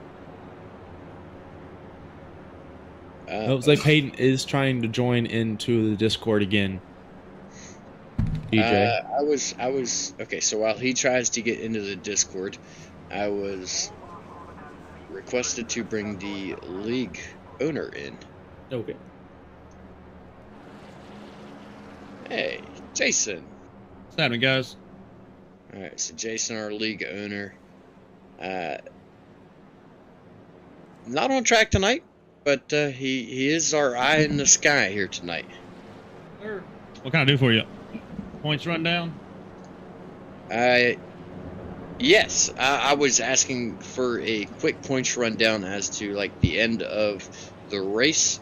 It looks like Peyton is trying to join into the Discord again. DJ. I was okay. So while he tries to get into the Discord, I was requested to bring the league owner in. Okay. Hey, Jason. What's happening, guys? All right, so Jason, our league owner, not on track tonight, but he is our eye in the sky here tonight. What can I do for you? Points rundown? Yes, I was asking for a quick points rundown as to like the end of the race,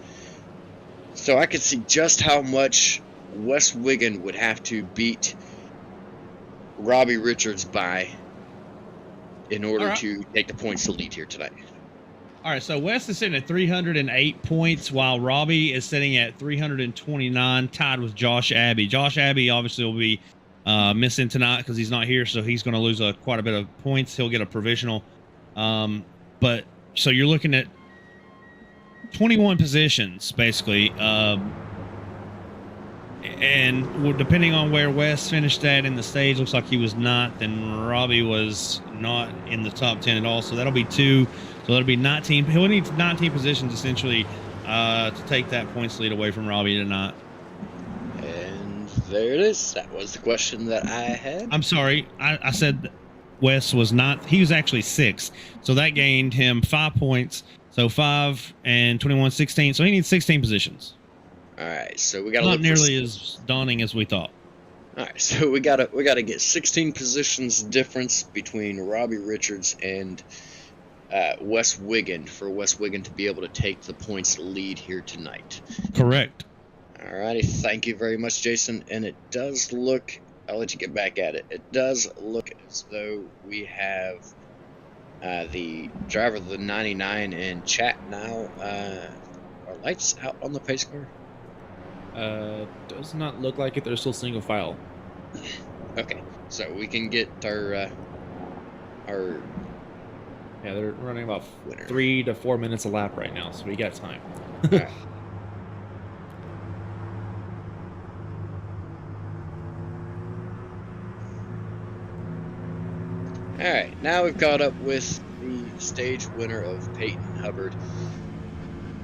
so I could see just how much West Wigan would have to beat Robbie Richards by in order to take the points to lead here tonight. All right, so West is sitting at 308 points, while Robbie is sitting at 329, tied with Josh Abbey. Josh Abbey obviously will be missing tonight because he's not here, so he's going to lose quite a bit of points. He'll get a provisional. But so you're looking at 21 positions, basically. And depending on where West finished at in the stage, looks like he was not, then Robbie was not in the top 10 at all. So that'll be 2. So that'll be 19. He'll need 19 positions essentially to take that points lead away from Robbie tonight. And there it is. That was the question that I had. I'm sorry. I said West was not. He was actually 6th. So that gained him 5 points. So 5 and 21, 16. So he needs 16 positions. All right, so we got not nearly as daunting as we thought. All right, so we gotta get 16 positions difference between Robbie Richards and West Wigan for West Wigan to be able to take the points lead here tonight. Correct. All righty, thank you very much, Jason. And it does look, I'll let you get back at it. It does look as though we have the driver of the 99 in chat now. Are lights out on the pace car? Does not look like it. They're still single file. Okay, so we can get our yeah, they're running about winner. 3 to 4 minutes a lap right now, so we got time. All right. All right, now we've caught up with the stage winner of Peyton Hubbard.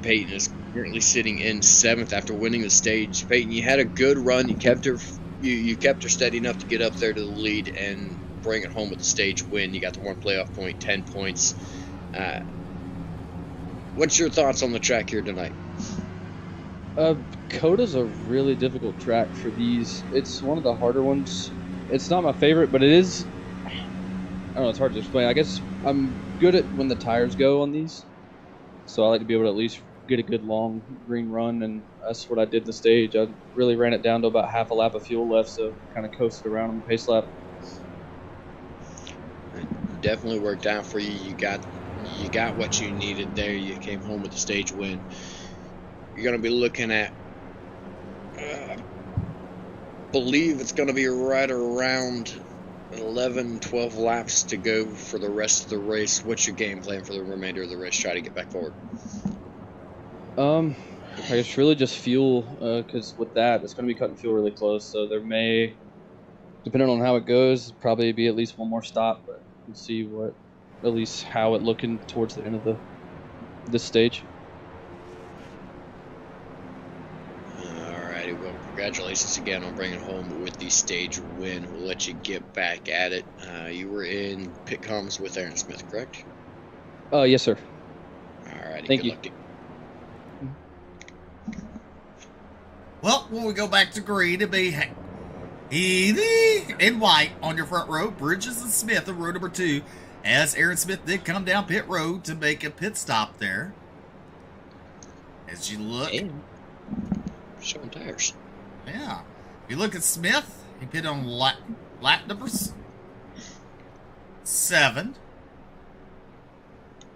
Peyton is currently sitting in 7th after winning the stage. Peyton, you had a good run. You kept her, you kept her steady enough to get up there to the lead and bring it home with the stage win. You got the 1 playoff point, 10 points. What's your thoughts on the track here tonight? Cota's a really difficult track for these. It's one of the harder ones. It's not my favorite, but it is. I don't know. It's hard to explain. I guess I'm good at when the tires go on these, so I like to be able to at least get a good long green run, and that's what I did in the stage. I really ran it down to about half a lap of fuel left, so kind of coasted around on the pace lap. It definitely worked out for you. You got what you needed there. You came home with the stage win. You're going to be looking at, believe it's going to be right around 11, 12 laps to go for the rest of the race. What's your game plan for the remainder of the race? Try to get back forward. I guess really just fuel, because with that, it's going to be cutting fuel really close. So there may, depending on how it goes, probably be at least one more stop. But we'll see at least how it looking towards the end of this stage. Alrighty, well, congratulations again on bringing home with the stage win. We'll let you get back at it. You were in pit comms with Aaron Smith, correct? Yes, sir. Alrighty, Thank good you. luck to you. Well, when we go back to green, it'd be Healy and White on your front row, Bridges and Smith on row number 2, as Aaron Smith did come down pit road to make a pit stop there. As you look, And showing tires. yeah, if you look at Smith, he pit on lap number 7.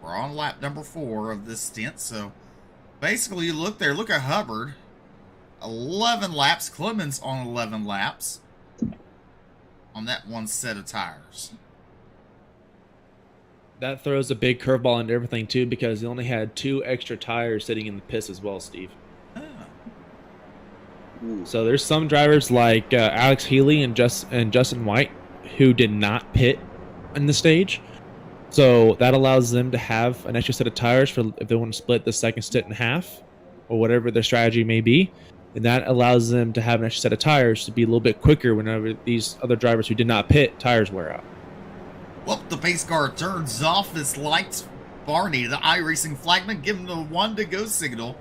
We're on lap number 4 of this stint, so basically you look there, look at Hubbard. 11 laps. Clemens on 11 laps on that one set of tires. that throws a big curveball into everything too, because he only had 2 extra tires sitting in the pits as well, Steve. So there's some drivers like Alex Healy and Justin White who did not pit in the stage. So that allows them to have an extra set of tires for if they want to split the second stint in half or whatever their strategy may be. And that allows them to have an extra set of tires to be a little bit quicker whenever these other drivers who did not pit tires wear out. Well, the pace car turns off its lights. Barney, the iRacing flagman, giving the 1 to go signal.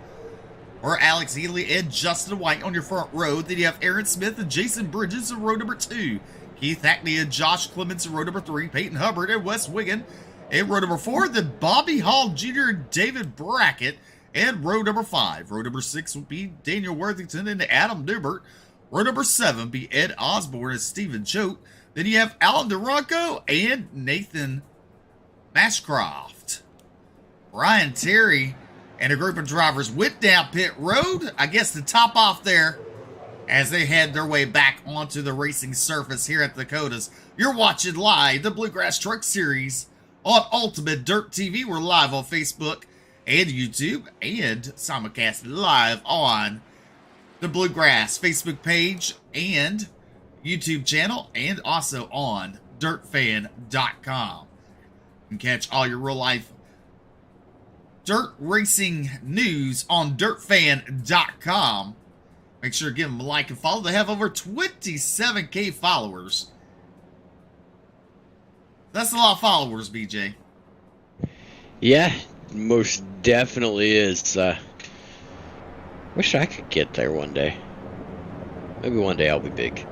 Or Alex Healy and Justin White on your front row. Then you have Aaron Smith and Jason Bridges in row number 2. Keith Hackney and Josh Clements in row number 3. Peyton Hubbard and Wes Wiggin in row number 4. Then Bobby Hall Jr. and David Brackett in row number 5. Row number 6 will be Daniel Worthington and Adam Newbert. Row number 7 be Ed Osborne and Stephen Choate. Then you have Alan DeRonco and Nathan Mashcroft. Ryan Terry and a group of drivers went down pit road, I guess to top off there as they head their way back onto the racing surface here at the Cotas. You're watching live the Bluegrass Truck Series on Ultimate Dirt TV. We're live on Facebook and YouTube and simulcast live on the Bluegrass Facebook page and YouTube channel and also on dirtfan.com. You can catch all your real life dirt racing news on dirtfan.com. Make sure to give them a like and follow. They have over 27K followers. That's a lot of followers, BJ. Yeah, most definitely is. Wish I could get there one day. Maybe one day I'll be big.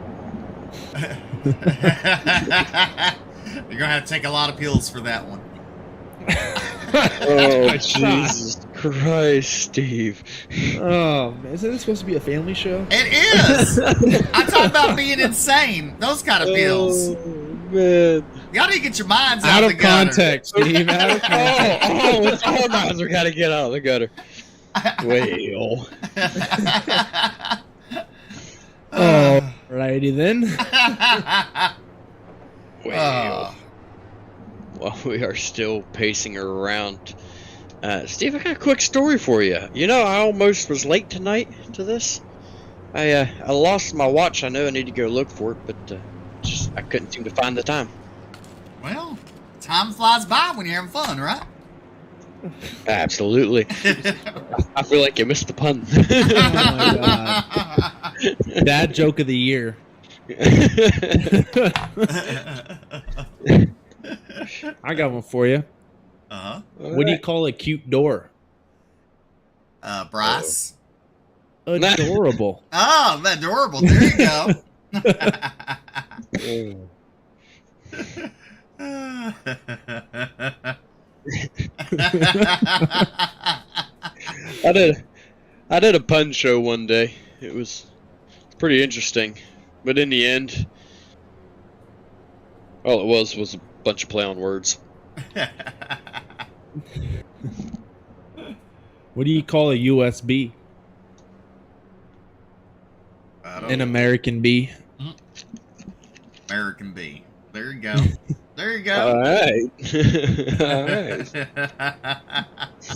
You're gonna have to take a lot of pills for that one. Oh, Jesus Christ, Steve. Oh, man, isn't this supposed to be a family show? It is. I'm talking about being insane. Those kind of pills. Oh, man. Y'all need to get your minds Out out of the gutter. context, Steve. Out of context. Oh, hold on. We gotta get out of the gutter. Well. Alrighty then. Well. While we are still pacing around, Steve, I got a quick story for you. You know, I almost was late tonight to this. I lost my watch. I know I need to go look for it, but just I couldn't seem to find the time. Well, time flies by when you're having fun, right? Absolutely. I feel like you missed the pun. Oh my god. Bad joke of the year. I got one for you. Uh-huh. What do you call a cute door? Bryce. Adorable. Oh, adorable. There you go. I did a pun show one day. It was pretty interesting, but in the end, all it was a bunch of play on words. What do you call a USB? An American bee. American bee. There you go. There you go. All right. All right.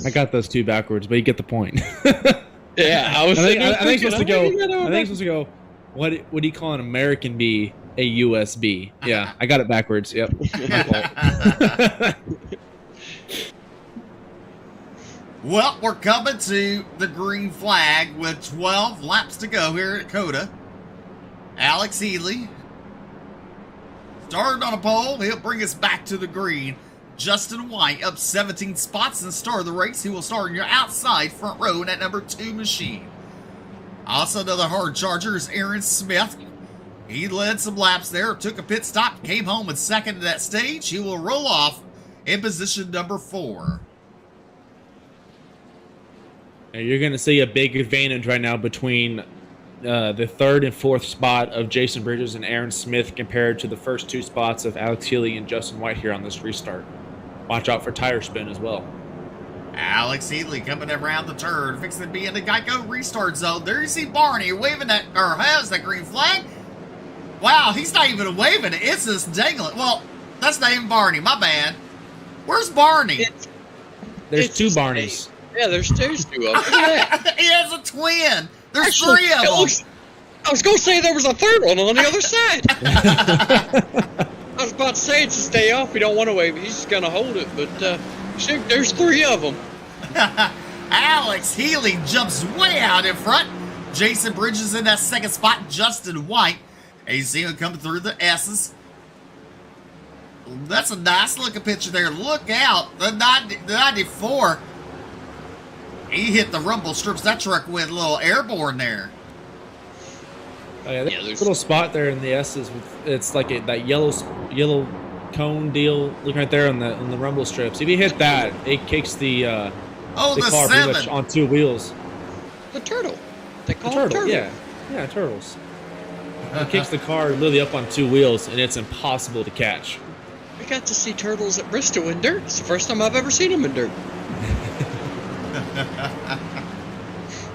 I got those two backwards, but you get the point. Yeah, I think it's supposed to go. I think it's supposed to go. What do you call an American bee? A USB. Yeah, I got it backwards. Yep. My fault. Well, we're coming to the green flag with 12 laps to go here at Cota. Alex Healy started on a pole. He'll bring us back to the green. Justin White up 17 spots in the start of the race. He will start in your outside front row in that number 2 machine. Also, another hard charger is Aaron Smith. He led some laps there, took a pit stop, came home in second to that stage. He will roll off in position number 4. You're going to see a big advantage right now between the third and fourth spot of Jason Bridges and Aaron Smith compared to the first 2 spots of Alex Healy and Justin White here on this restart. Watch out for tire spin as well. Alex Healy coming around the turn, fixing to be in the Geico restart zone. There you see Barney waving that, or has that green flag. Wow, he's not even waving it. It's just dangling. Well, that's not even Barney. My bad. Where's Barney? There's It's two just Barneys. Yeah, there's two of them. Look at that. He has a twin. There's Actually, 3 of it them. looks- I was going to say there was a third one on the other side. I was about to say it's his day off. We don't want to wave. He's just going to hold it. But shoot, there's 3 of them. Alex Healy jumps way out in front. Jason Bridges in that second spot. Justin White. And you see him coming through the S's. That's a nice looking picture there. Look out. The 94. He hit the rumble strips. That truck went a little airborne there. Oh, yeah, there's there's- a little spot there in the S's. It's like that yellow cone deal. Look right there on the rumble strips. If you hit that, it kicks the Oh, the car pretty 7. much on 2 wheels. The turtle. They The call it turtle, turtle. yeah, turtles. It kicks the car literally up on 2 wheels, and it's impossible to catch. We got to see turtles at Bristol in dirt. It's the first time I've ever seen them in dirt.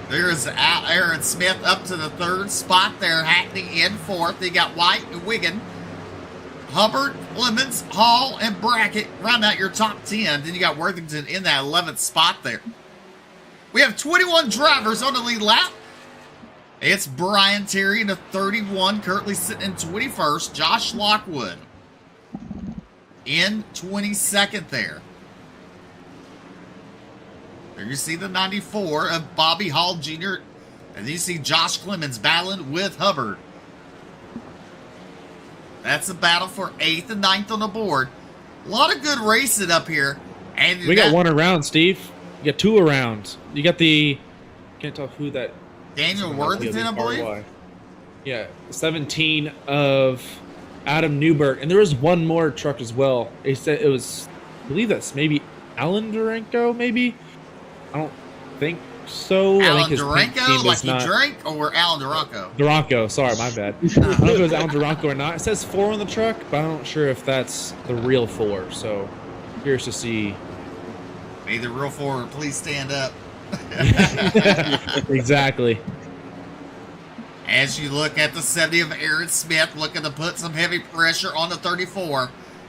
There's Aaron Smith up to the 3rd spot there. Hackney in 4th. They got White and Wiggin. Hubbard, Clemens, Hall, and Brackett round out your top 10. Then you got Worthington in that 11th spot there. We have 21 drivers on the lead lap. It's Brian Terry in the 31, currently sitting in 21st. Josh Lockwood in 22nd there. There you see the 94 of Bobby Hall Jr. And you see Josh Clemens battling with Hubbard. That's a battle for 8th and 9th on the board. A lot of good racing up here. And We got 1 around, Steve. You got 2 around. You got the... Can't tell who that... Daniel Worthington, I believe. Yeah, 17 of Adam Newberg. And there was 1 more truck as well. It said it was... I believe that's maybe Alan Duranko, maybe? I don't think so. I Alan think his pink team Duranko, like is he not... drank, or Alan Duranko? Duranko, sorry, my bad. I don't know if it was Alan Duranko or not. It says 4 on the truck, but I'm not sure if that's the real 4. So, curious to see. May the real 4 please stand up. Exactly. As you look at the 70 of Aaron Smith, looking to put some heavy pressure on the 34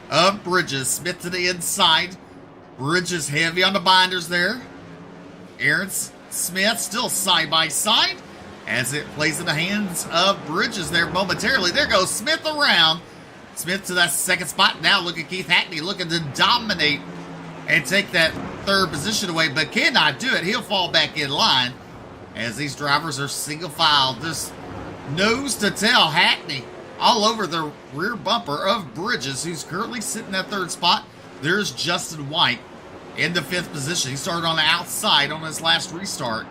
of Bridges. Smith to the inside. Bridges heavy on the binders there. Aaron Smith still side by side as it plays in the hands of Bridges there momentarily. There goes Smith around. Smith to that 2nd spot. Now look at Keith Hackney looking to dominate and take that 3rd position away, but cannot do it. He'll fall back in line as these drivers are single file. Just nose to tail Hackney all over the rear bumper of Bridges, who's currently sitting at 3rd spot. There's Justin White in the 5th position. He started on the outside on his last restart.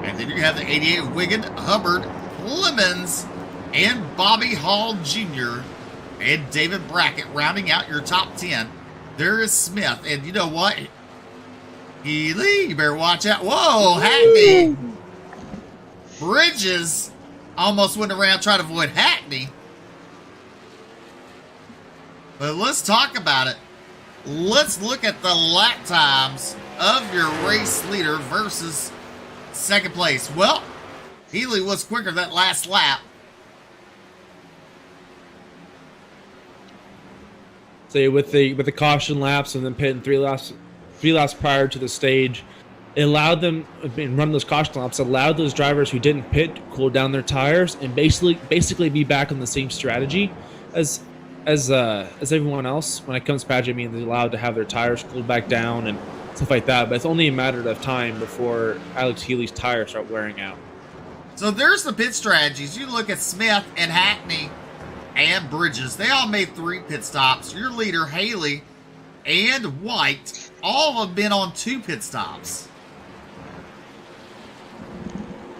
And then you have the 88 Wiggin, Hubbard, Clemens, and Bobby Hall Jr. and David Brackett rounding out your top 10. There is Smith. And you know what? Healy, you better watch out. Whoa, Hackney. Bridges almost went around trying to avoid Hackney. But let's talk about it. Let's look at the lap times of your race leader versus 2nd place. Well, Healy was quicker that last lap. So with the caution laps and then pitting 3 laps prior to the stage, it allowed them and run those caution laps allowed those drivers who didn't pit to cool down their tires and basically be back on the same strategy as everyone else. When it comes to patch, I mean, they're allowed to have their tires cooled back down and stuff like that. But it's only a matter of time before Alex Healy's tires start wearing out. So there's the pit strategies. You look at Smith and Hackney and Bridges. They all made 3 pit stops. Your leader, Haley, and White, all have been on 2 pit stops.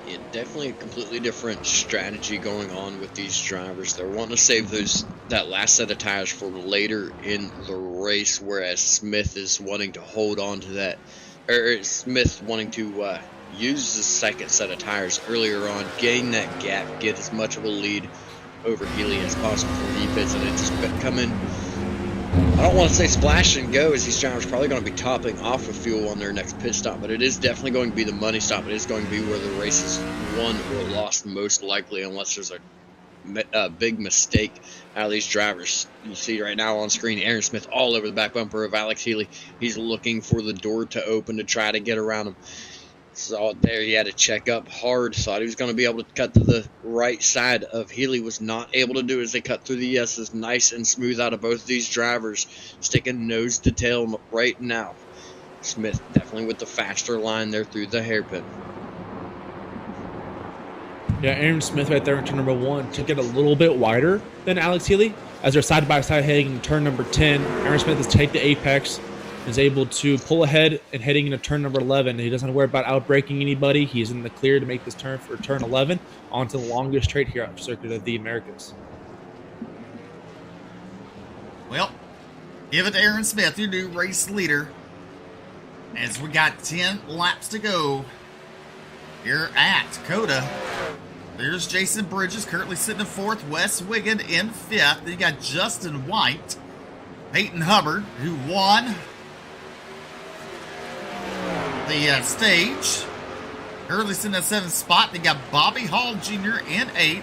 Yeah, definitely a completely different strategy going on with these drivers. They're wanting to save that last set of tires for later in the race, whereas Smith is wanting to hold on to that, or Smith wanting to use the 2nd set of tires earlier on, gain that gap, get as much of a lead over Healy as possible for he pits, and it's just coming. I don't want to say splash and go, as these drivers are probably going to be topping off of fuel on their next pit stop, but it is definitely going to be the money stop. It is going to be where the race is won or lost most likely, unless there's a big mistake out of these drivers. You see right now on screen, Aaron Smith all over the back bumper of Alex Healy. He's looking for the door to open to try to get around him. Saw it there. He had to check up hard. Thought he was going to be able to cut to the right side of Healy. Was not able to do as they cut through the S's. Nice and smooth out of both of these drivers. Sticking nose to tail right now. Smith definitely with the faster line there through the hairpin. Yeah, Aaron Smith right there in turn number 1 took it a little bit wider than Alex Healy. As they're side by side heading into turn number 10, Aaron Smith has taken the apex, is able to pull ahead and heading into turn number 11. He doesn't have to worry about outbraking anybody. He's in the clear to make this turn for turn 11 onto the longest straight here at Circuit of the Americas. Well, give it to Aaron Smith, your new race leader, as we got 10 laps to go here at Cota. There's Jason Bridges currently sitting in 4th, Wes Wiggin in 5th. Then you got Justin White, Peyton Hubbard, who won the stage, currently sitting in 7th spot. Then you got Bobby Hall Jr. in 8th,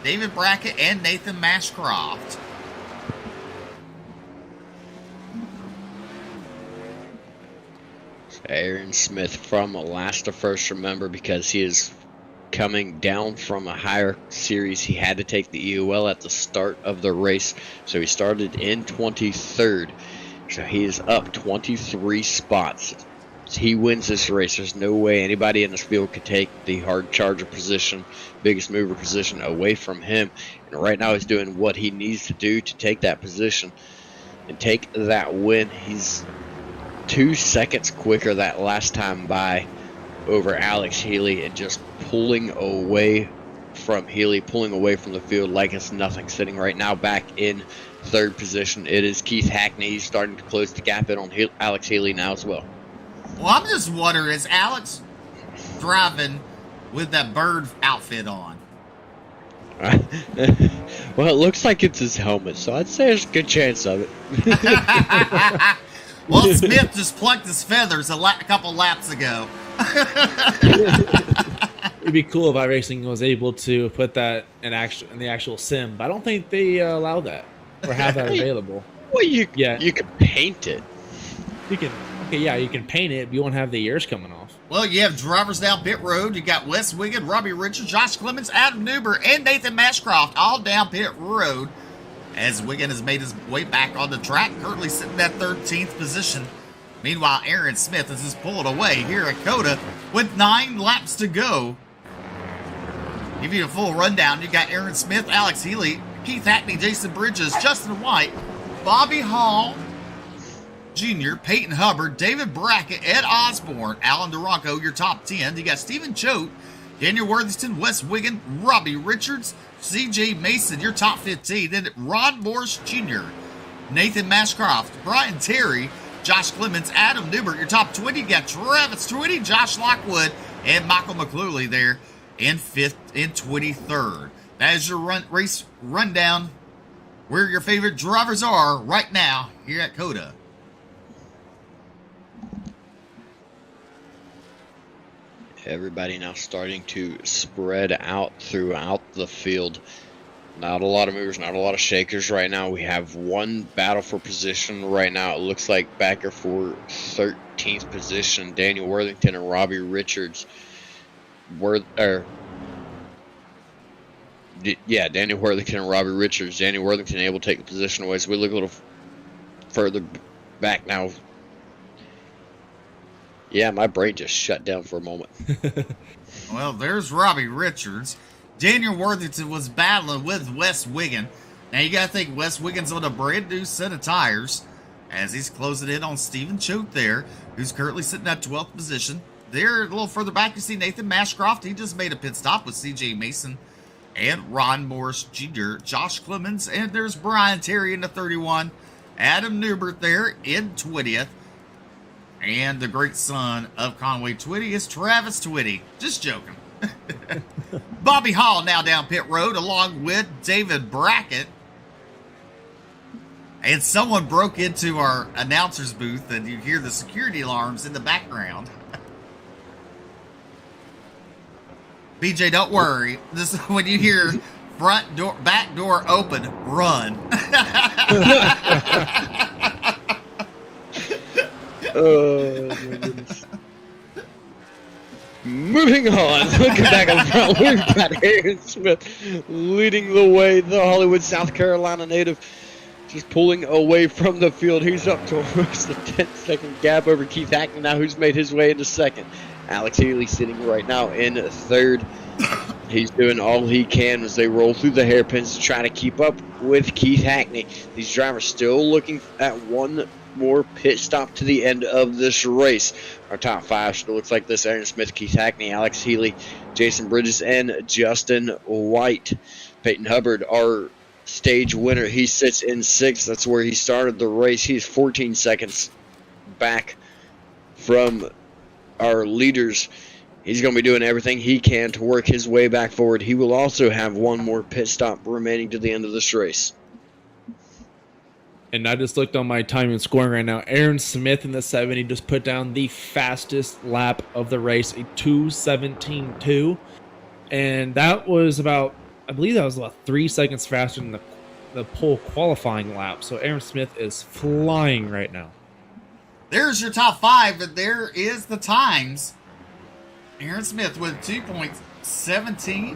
David Brackett, and Nathan Mashcroft. Aaron Smith from last to first, remember, because he is coming down from a higher series. He had to take the EOL at the start of the race, so he started in 23rd. So he is up 23 spots. He wins this race. There's no way anybody in this field could take the hard charger position, biggest mover position away from him. And right now he's doing what he needs to do to take that position and take that win. He's 2 seconds quicker that last time by over Alex Healy, and just pulling away from Healy, pulling away from the field like it's nothing. Sitting right now back in 3rd position, it is Keith Hackney. He's starting to close the gap in on Alex Healy now as well. Well, I'm just wondering, is Alex driving with that bird outfit on? Well, it looks like it's his helmet, so I'd say there's a good chance of it. Well, Smith just plucked his feathers a couple laps ago. It'd be cool if iRacing was able to put that in the actual sim, but I don't think they allow that or have that available. Well, you can paint it. You can paint it, but you won't have the ears coming off. Well, you have drivers down pit road. You got Wes Wiggin, Robbie Richards, Josh Clemens, Adam Newber, and Nathan Mashcroft all down pit road, as Wiggin has made his way back on the track, currently sitting at 13th position. Meanwhile, Aaron Smith is just pulled away here at Cota with 9 laps to go. Give you a full rundown. You got Aaron Smith, Alex Healy, Keith Hackney, Jason Bridges, Justin White, Bobby Hall Jr., Peyton Hubbard, David Brackett, Ed Osborne, Alan Duranco, your top 10. You got Stephen Choate, Daniel Worthington, Wes Wiggin, Robbie Richards, C.J. Mason, your top 15. Then Ron Morse Jr., Nathan Mashcroft, Brian Terry, Josh Clemens, Adam Newbert, your top 20. You got Travis Twitty, Josh Lockwood, and Michael McClurley there in 5th and 23rd. That is your race rundown, where your favorite drivers are right now here at Cota. Everybody now starting to spread out throughout the field. Not a lot of movers, not a lot of shakers right now. We have one battle for position right now. It looks like backer for 13th position, Daniel Worthington and Robbie Richards. Daniel Worthington and Robbie Richards. Daniel Worthington able to take the position away. So we look a little further back now. Yeah, my brain just shut down for a moment. Well, there's Robbie Richards. Daniel Worthington was battling with Wes Wiggin. Now, you got to think Wes Wiggins on a brand new set of tires as he's closing in on Stephen Choate there, who's currently sitting at 12th position. There, a little further back, you see Nathan Mashcroft. He just made a pit stop with C.J. Mason and Ron Morris Jr., Josh Clemens, and there's Brian Terry in the 31. Adam Newbert there in 20th. And the great son of Conway Twitty is Travis Twitty. Just joking. Bobby Hall now down pit road along with David Brackett. And someone broke into our announcer's booth, and you hear the security alarms in the background. BJ, don't worry. This when you hear back door open, run. Oh, my goodness. Moving on, looking back on front, we've got Aaron Smith leading the way, the Hollywood, South Carolina native, just pulling away from the field. He's up to almost a 10-second gap over Keith Hackney now, who's made his way into second. Alex Healy sitting right now in third. He's doing all he can as they roll through the hairpins to try to keep up with Keith Hackney. These drivers still looking at one more pit stop to the end of this race. Our top five still looks like this: Aaron Smith, Keith Hackney, Alex Healy, Jason Bridges, and Justin White. Peyton Hubbard, our stage winner, he sits in sixth. That's where he started the race. He's 14 seconds back from our leaders. He's going to be doing everything he can to work his way back forward. He will also have one more pit stop remaining to the end of this race. And I just looked on my time and scoring right now. Aaron Smith in the 70 just put down the fastest lap of the race, a 2:17.2. And that was about, I believe that was about 3 seconds faster than the pole qualifying lap. So Aaron Smith is flying right now. There's your top five, and there is the times. Aaron Smith with 2.17,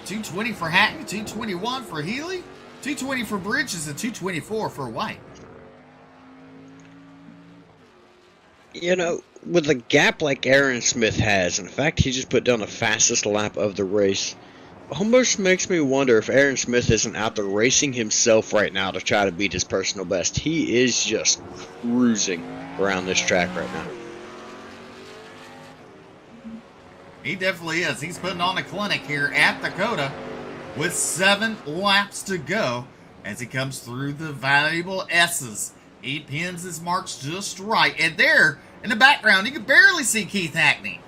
220 for Hackney, 221 for Healy, 220 for Bridges, and 224 for White. You know, with a gap like Aaron Smith has, and the fact he just put down the fastest lap of the race, almost makes me wonder if Aaron Smith isn't out there racing himself right now to try to beat his personal best. He is just cruising around this track right now. He definitely is. He's putting on a clinic here at the Cota with 7 laps to go as he comes through the valuable S's. He pins his marks just right. And there, in the background, you can barely see Keith Hackney.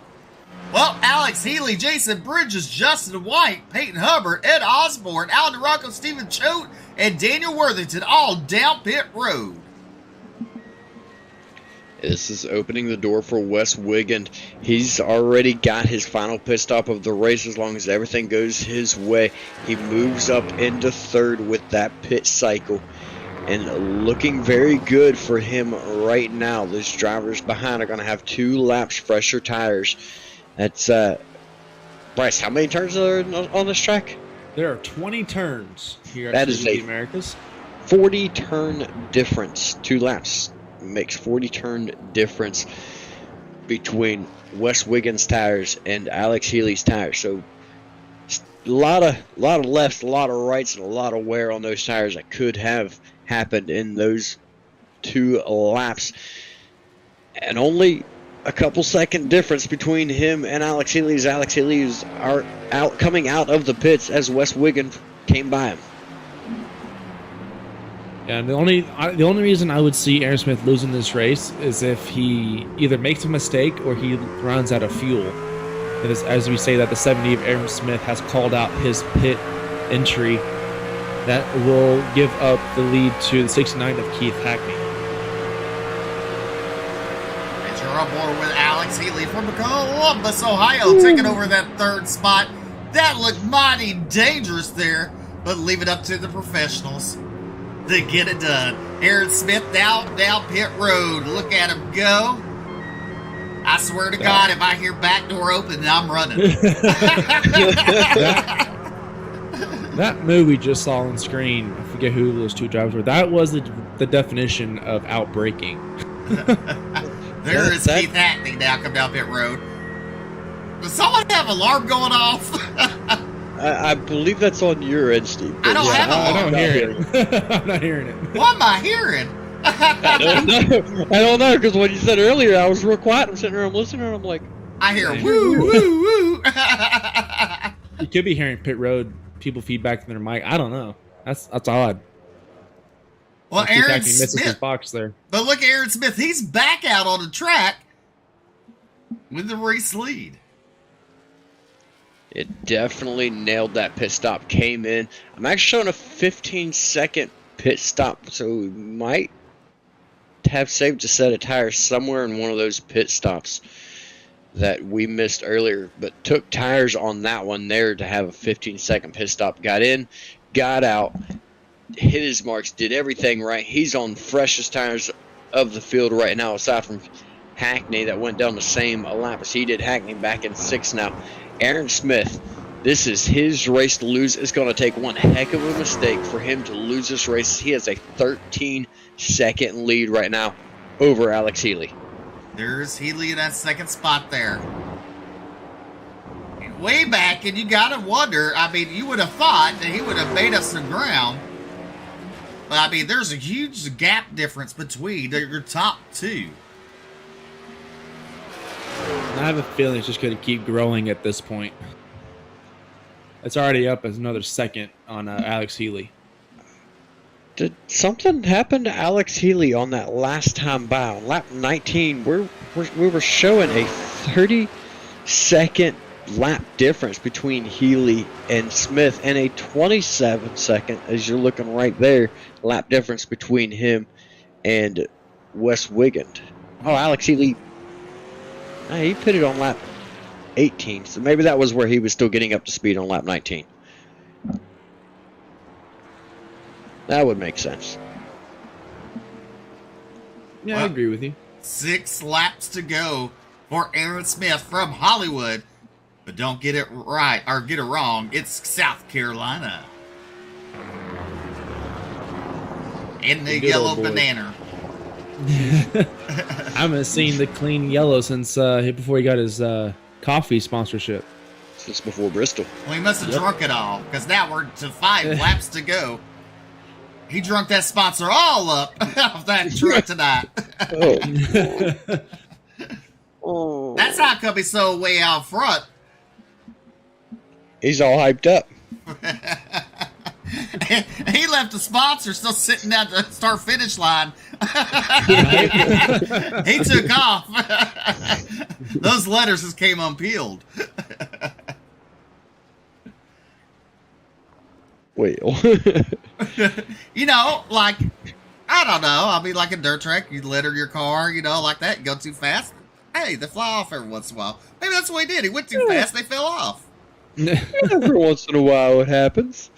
Well, Alex Healy, Jason Bridges, Justin White, Peyton Hubbard, Ed Osborne, Alan DeRocco, Stephen Choate, and Daniel Worthington all down pit road. This is opening the door for Wes Wiggins. He's already got his final pit stop of the race. As long as everything goes his way, he moves up into third with that pit cycle. And looking very good for him right now. Those drivers behind are going to have 2 laps fresher tires. That's, Bryce, how many turns are there on this track? There are 20 turns here that at is the a Americas. 40 turn difference. 2 laps makes 40 turn difference between Wes Wiggins' tires and Alex Healy's tires. So a lot of lefts, a lot of rights, and a lot of wear on those tires that could have happened in those 2 laps. And only a couple second difference between him and Alex Healy. Alex Healy is coming out of the pits as Wes Wiggins came by him. And the only reason I would see Aaron Smith losing this race is if he either makes a mistake or he runs out of fuel. Because as we say that the 70 of Aaron Smith has called out his pit entry, that will give up the lead to the 69 of Keith Hackney. And you're on board with Alex Healy from Columbus, Ohio, taking over that 3rd spot. That looked mighty dangerous there, but leave it up to the professionals to get it done. Aaron Smith down pit road. Look at him go. I swear to God, if I hear back door open, I'm running. That move we just saw on screen, I forget who those 2 drivers were. That was the definition of outbraking. There is Keith Hackney now come down pit road. Does someone have an alarm going off? I believe that's on your end, Steve. I don't have an alarm. I don't hear it. I'm not hearing it. What am I hearing? I don't know, because when you said earlier, I was real quiet. I'm sitting there, I'm listening, and I'm like, I hear woo, woo, woo. You could be hearing pit road people feedback in their mic. I don't know. That's odd. Well, Keith Aaron Hackney misses his Smith. box there. But look at Aaron Smith. He's back out on the track with the race lead. it definitely nailed that pit stop. Came in. I'm actually showing a 15-second pit stop, so we might have saved a set of tires somewhere in one of those pit stops. that we missed earlier, but took tires on that one there to have a 15-second pit stop. Got in, got out, hit his marks, did everything right. He's on freshest tires of the field right now, aside from Hackney that went down the same lap as he did. Hackney back in 6th now. Aaron Smith, this is his race to lose. It's going to take one heck of a mistake for him to lose this race. He has a 13-second lead right now over Alex Healy. There's Healy in that second spot there. Way back, and you got to wonder, I mean, you would have thought that he would have made up some ground. But, I mean, there's a huge gap difference between your top two. I have a feeling it's just going to keep growing at this point. It's already up as another second on Alex Healy. Did something happen to Alex Healy on that last time by? On lap 19, we were showing a 30-second lap difference between Healy and Smith, and a 27-second, as you're looking right there, lap difference between him and Wes Wigand. Oh, Alex Healy, he pitted on lap 18, so maybe that was where he was still getting up to speed on lap 19. That would make sense. Yeah, I agree with you. 6 laps to go for Aaron Smith from Hollywood. But don't get it right, or get it wrong. It's South Carolina. In the yellow banana. I haven't seen the clean yellow since before he got his coffee sponsorship. Since before Bristol. Well, he must have drunk it all, because now we're to 5 laps to go. He drunk that sponsor all up off that truck tonight. Oh. That's how come he's so way out front. He's all hyped up. He left the sponsor still sitting at the start-finish line. He took off. Those letters just came unpeeled. Well. You know, like, I don't know. I mean, like a dirt track, you litter your car, you know, like that. You go too fast. Hey, they fly off every once in a while. Maybe that's what he did. He went too fast, they fell off. Every once in a while it happens.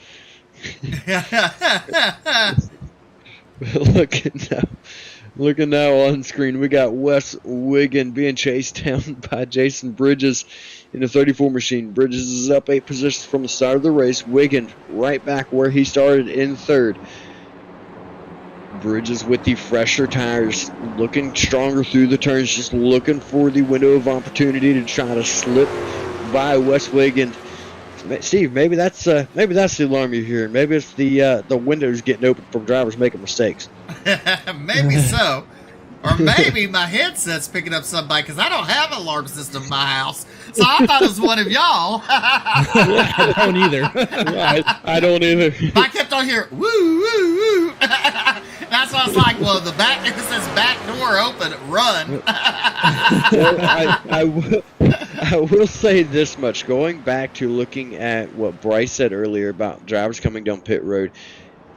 Looking now on screen, we got Wes Wigan being chased down by Jason Bridges in the 34 machine. Bridges is up 8 positions from the start of the race. Wigan right back where he started in 3rd. Bridges with the fresher tires, looking stronger through the turns, just looking for the window of opportunity to try to slip by Wes Wigan. Steve, maybe that's the alarm you're hearing. Maybe it's the windows getting open from drivers making mistakes. Maybe so. Or maybe my headset's picking up somebody, because I don't have an alarm system in my house. So I thought it was one of y'all. I don't either. I don't either. I kept on hearing, woo, woo, woo. That's why I was like, well, if it says back door open, run. Well, I will say this much. Going back to looking at what Bryce said earlier about drivers coming down pit road,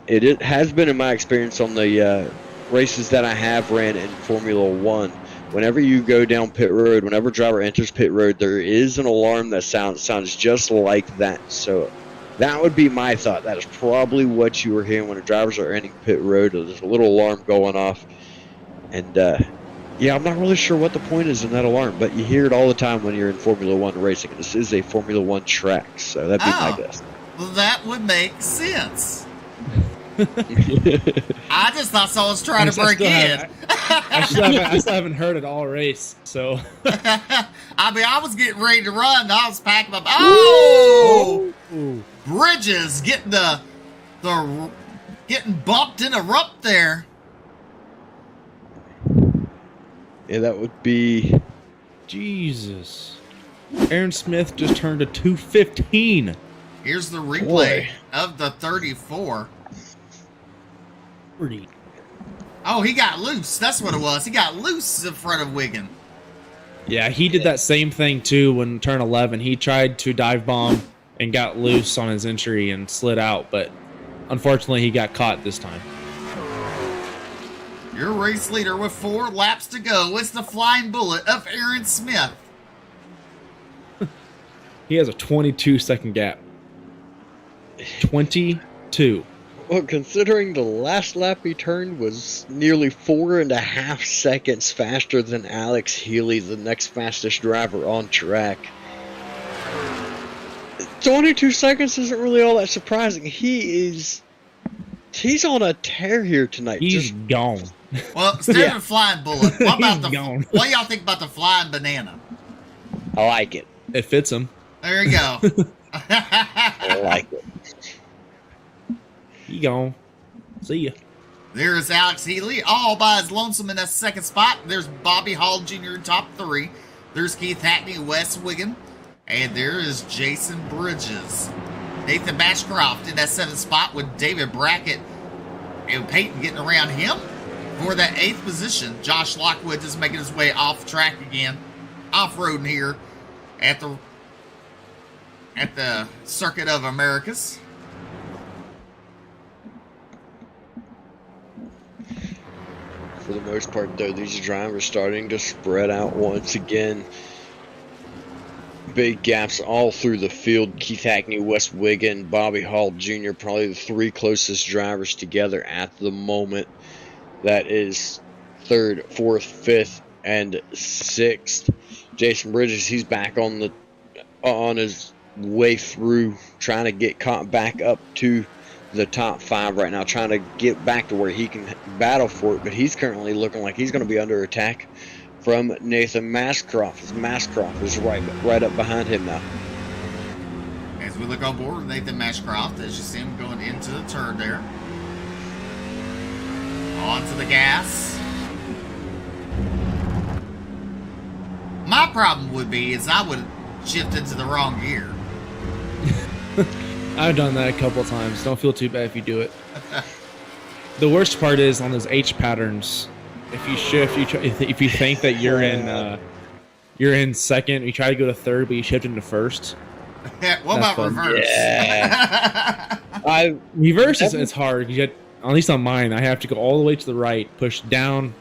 it has been in my experience on the races that I have ran in Formula One. Whenever you go down pit road, whenever a driver enters pit road, there is an alarm that sounds just like that. So that would be my thought. That is probably what you were hearing when the drivers are entering pit road. There's a little alarm going off. And, yeah, I'm not really sure what the point is in that alarm, but you hear it all the time when you're in Formula One racing. This is a Formula One track, so that'd be my guess. Well, that would make sense. I just thought someone was trying to break in. I still haven't heard it all race, so. I mean, I was getting ready to run. I was packing up. Oh! Ooh. Bridges getting getting bumped in a rump there. Yeah, that would be... Jesus. Aaron Smith just turned a 215. Here's the replay of the 34. Oh, he got loose. That's what it was. He got loose in front of Wigan. Yeah, he did that same thing too when turn 11. He tried to dive bomb and got loose on his entry and slid out, but unfortunately he got caught this time. Your race leader with 4 laps to go. It's the flying bullet of Aaron Smith. He has a 22-second gap. 22. Well, considering the last lap he turned was nearly 4.5 seconds faster than Alex Healy, the next fastest driver on track. 22 seconds isn't really all that surprising. He's on a tear here tonight. He's gone. Well, instead of flying bullet, what about He's gone. what do y'all think about the flying banana? I like it. It fits him. There you go. I like it. He gone. See ya. There's Alex Healy, all by his lonesome in that second spot. There's Bobby Hall Jr. in top 3. There's Keith Hackney, Wes Wiggin. And there is Jason Bridges. Nathan Bashcroft in that 7th spot with David Brackett and Peyton getting around him for that 8th position. Josh Lockwood is making his way off track again, off-roading here at the Circuit of Americas. For the most part, though, these drivers starting to spread out once again. Big gaps all through the field. Keith Hackney, Wes Wiggin, Bobby Hall Jr., probably the 3 closest drivers together at the moment. That is 3rd, 4th, 5th, and 6th. Jason Bridges, he's back on his way through, trying to get caught back up to the top 5 right now, trying to get back to where he can battle for it, but he's currently looking like he's going to be under attack from Nathan Mascroft. Mascroft is right up behind him now. As we look on board with Nathan Mascroft, as you see him going into the turn there. Onto the gas. My problem would be is I would shift into the wrong gear. I've done that a couple of times. Don't feel too bad if you do it. The worst part is on those H patterns. If you shift, if you think that you're in second, you try to go to third, but you shift into first. What about fun. reverse? Yeah. Reverse is hard. You get, at least on mine, I have to go all the way to the right, push down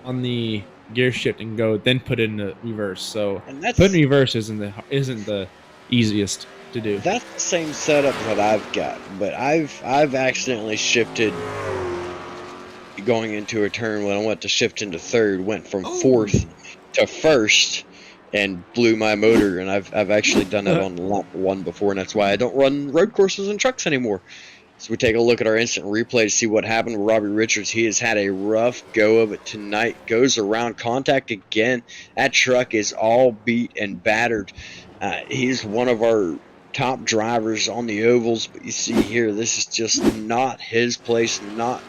on the gear shift, and go, then put it in the reverse. So putting reverse isn't the easiest to do. That's the same setup that I've got, but I've accidentally shifted going into a turn when I went to shift into third, went from 4th to 1st, and blew my motor. And I've actually done that on lap 1 before, and that's why I don't run road courses and trucks anymore. So we take a look at our instant replay to see what happened with Robbie Richards. He has had a rough go of it tonight. Goes around contact again. That truck is all beat and battered. He's one of our top drivers on the ovals, but you see here, this is just not his place, not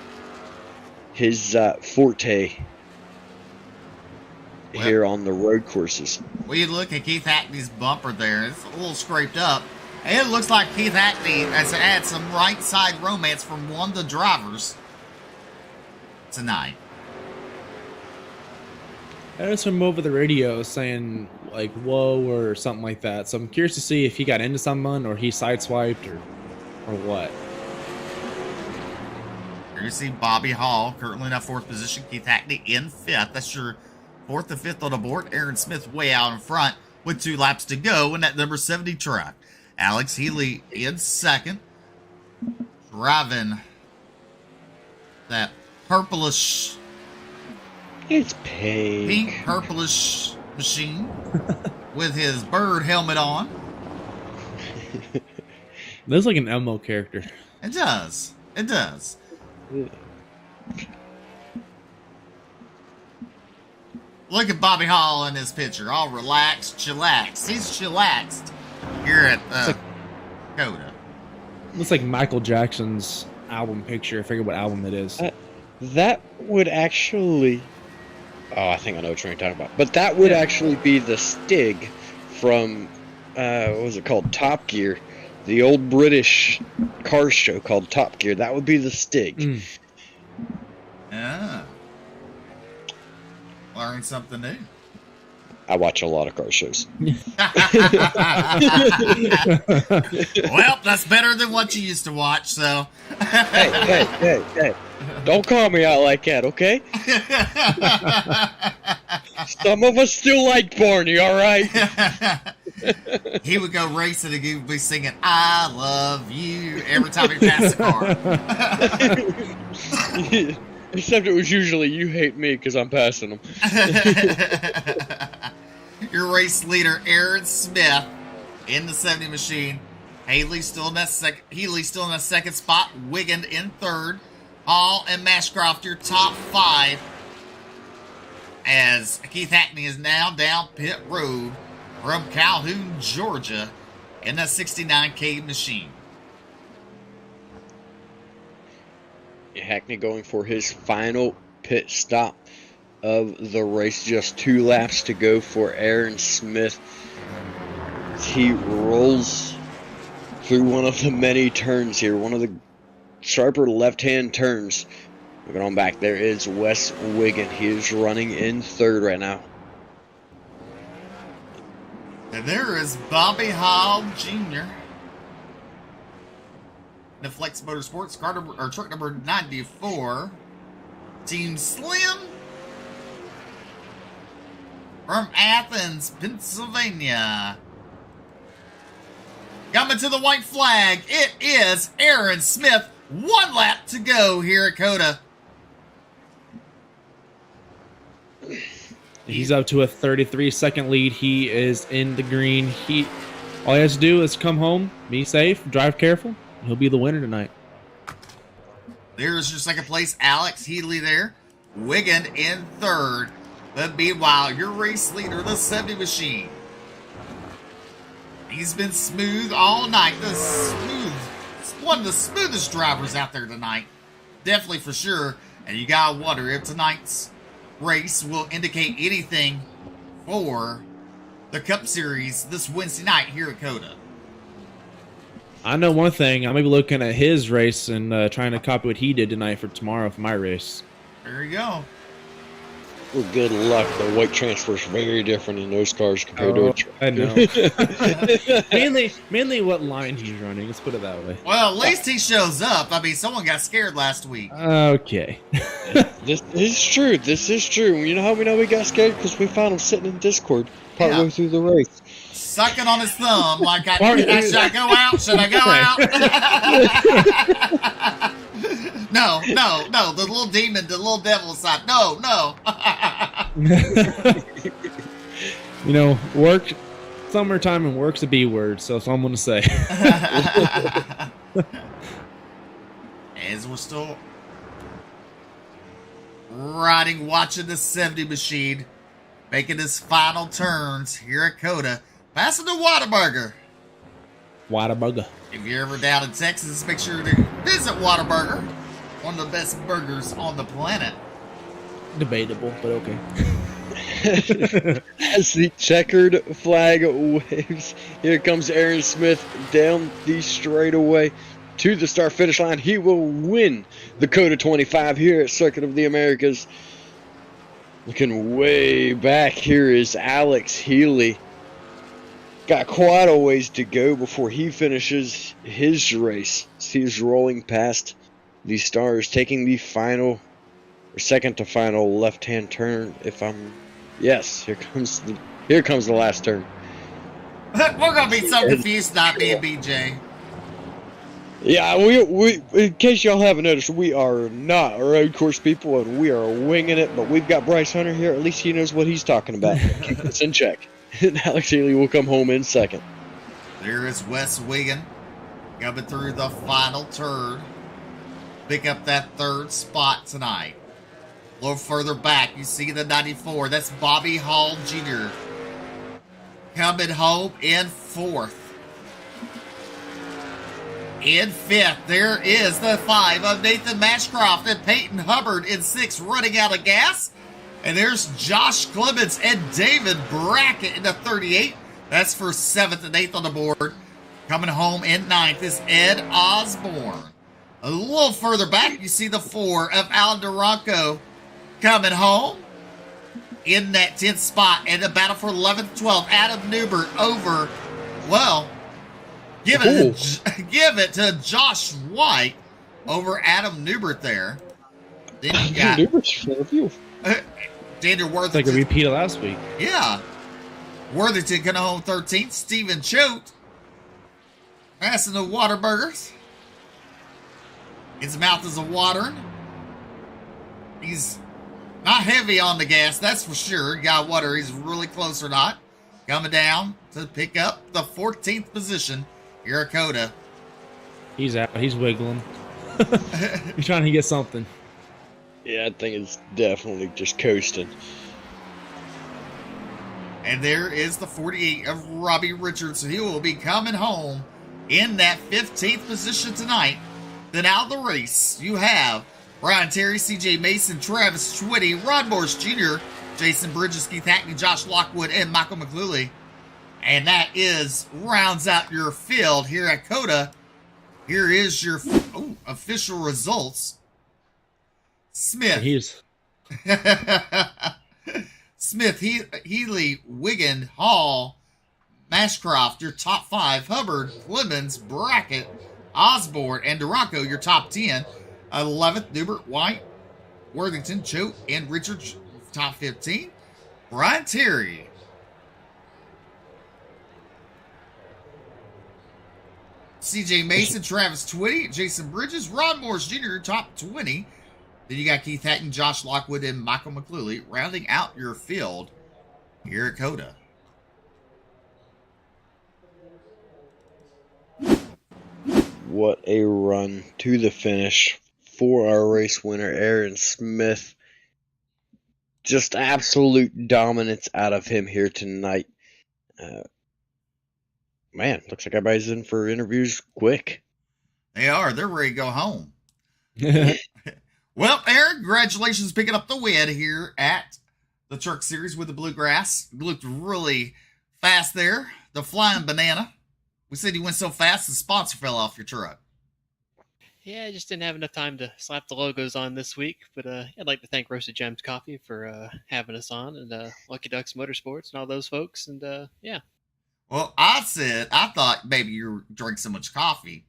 his forte here on the road courses. We look at Keith Hackney's bumper there. It's a little scraped up. And it looks like Keith Hackney has had some right side romance from one of the drivers tonight. I heard some over the radio saying like "whoa" or something like that. So I'm curious to see if he got into someone or he sideswiped or what. Here you see Bobby Hall currently in that 4th position. Keith Hackney in 5th. That's your 4th and 5th on the board. Aaron Smith way out in front with 2 laps to go in that number 70 truck. Alex Healy in 2nd, driving that purplish. It's pink Purplish machine with his bird helmet on. Looks like an Elmo character. It does. It does. Look at Bobby Hall in his picture, all relaxed, chillaxed. He's chillaxed here at Cota. Looks like Michael Jackson's album picture. I forget what album it is. That would actually... Oh, I think I know what you're talking about. But that would actually be the Stig from, what was it called? Top Gear. The old British car show called Top Gear. That would be the Stig. Yeah. Learn something new. I watch a lot of car shows. Well, that's better than what you used to watch, so. Hey. Don't call me out like that, okay? Some of us still like Barney, all right? he would go racing and he would be singing "I love you" every time he passed the car. Except it was usually "you hate me" because I'm passing them. Your race leader, Aaron Smith, in the 70 machine. Healy's still in that second spot. Wiggin in third. Hall and Mashcroft, your top 5. As Keith Hackney is now down pit road from Calhoun, Georgia, in that 69K machine. Hackney going for his final pit stop of the race. Just 2 laps to go for Aaron Smith. He rolls through one of the many turns here, one of the sharper left-hand turns. Looking on back, there is Wes Wiggin. He is running in third right now. And there is Bobby Hall Jr. The Flex Motorsports car number, or truck number 94. Team Slim from Athens, Pennsylvania. Coming to the white flag, it is Aaron Smith. 1 lap to go here at Cota. He's up to a 33-second lead. He is in the green. All he has to do is come home, be safe, drive careful. He'll be the winner tonight. There's your second place, Alex Healy there. Wiggin in third. But meanwhile, your race leader, the 70 machine. He's been smooth all night. One of the smoothest drivers out there tonight. Definitely for sure. And you gotta wonder if tonight's race will indicate anything for the Cup Series this Wednesday night here at Cota. I know one thing. I may be looking at his race and trying to copy what he did tonight for tomorrow for my race. There you go. Well, good luck. The weight transfer is very different in those cars compared to a truck. I know. mainly what line he's running. Let's put it that way. Well, at least he shows up. I mean, someone got scared last week. Okay. This is true. This is true. You know how we know we got scared? Because we found him sitting in Discord partway through the race. Sucking on his thumb like, should I go out? Should I go out? No. The little demon, the little devil inside. No. You know, work, summertime and work's a B word, so that's all I'm going to say. As we're still riding, watching the 70 machine, making his final turns here at Cota, passing to Whataburger. Whataburger. If you're ever down in Texas, make sure to visit Whataburger. One of the best burgers on the planet. Debatable, but okay. As the checkered flag waves, here comes Aaron Smith down the straightaway to the start finish line. He will win the Cota 25 here at Circuit of the Americas. Looking way back, here is Alex Healy. Got quite a ways to go before he finishes his race. He's rolling past the stars, taking the final, or second to final left-hand turn. Yes, here comes the last turn. We're gonna be so confused, not me and BJ. Yeah, we in case y'all haven't noticed, we are not road course people, and we are winging it. But we've got Bryce Hunter here. At least he knows what he's talking about. Keep this in check. And Alex Healy will come home in second. There is Wes Wiggin coming through the final turn. Pick up that third spot tonight. A little further back, you see the 94. That's Bobby Hall Jr. coming home in fourth. In fifth, there is the 5 of Nathan Mashcroft and Peyton Hubbard in sixth, running out of gas. And there's Josh Clemens and David Brackett in the 38. That's for 7th and 8th on the board. Coming home in 9th is Ed Osborne. A little further back, you see the 4 of Alan Duranco coming home in that 10th spot. And the battle for 11th, 12th, Adam Newbert over, well, give it to Josh White over Adam Newbert there. Then you got Newbert's for a few. Daniel Worth. It's like a repeat of last week. Yeah. Worthington coming home 13th. Stephen Choate passing the Waterburgers. His mouth is a-watering. He's not heavy on the gas, that's for sure. Got water, he's really close or not. Coming down to pick up the 14th position here at Cota. He's out. He's wiggling. He's trying to get something. Yeah, I think it's definitely just coasting. And there is the 48 of Robbie Richards. He will be coming home in that 15th position tonight. Then out of the race, you have Brian Terry, CJ Mason, Travis Twitty, Rod Morris Jr., Jason Bridges, Keith Hackney, Josh Lockwood, and Michael McCluley. And that rounds out your field here at Cota. Here is your official results. Smith. Smith, Healy, Wiggin, Hall, Mashcroft, your top 5. Hubbard, Clemens, Brackett, Osborne, and Duranco, your top 10. 11th, Newbert, White, Worthington, Choate, and Richards, top 15. Brian Terry. CJ Mason, Travis Twitty, Jason Bridges, Ron Morris Jr., top 20. Then you got Keith Hatton, Josh Lockwood, and Michael McCluley rounding out your field here at Cota. What a run to the finish for our race winner, Aaron Smith. Just absolute dominance out of him here tonight. Man, looks like everybody's in for interviews quick. They are. They're ready to go home. Well, Aaron, congratulations picking up the win here at the Truck Series with the Bluegrass. You looked really fast there. The Flying Banana. We said you went so fast, the sponsor fell off your truck. Yeah, I just didn't have enough time to slap the logos on this week. But I'd like to thank Roasted Gems Coffee for having us on, and Lucky Ducks Motorsports and all those folks. And yeah. Well, I thought maybe you drank so much coffee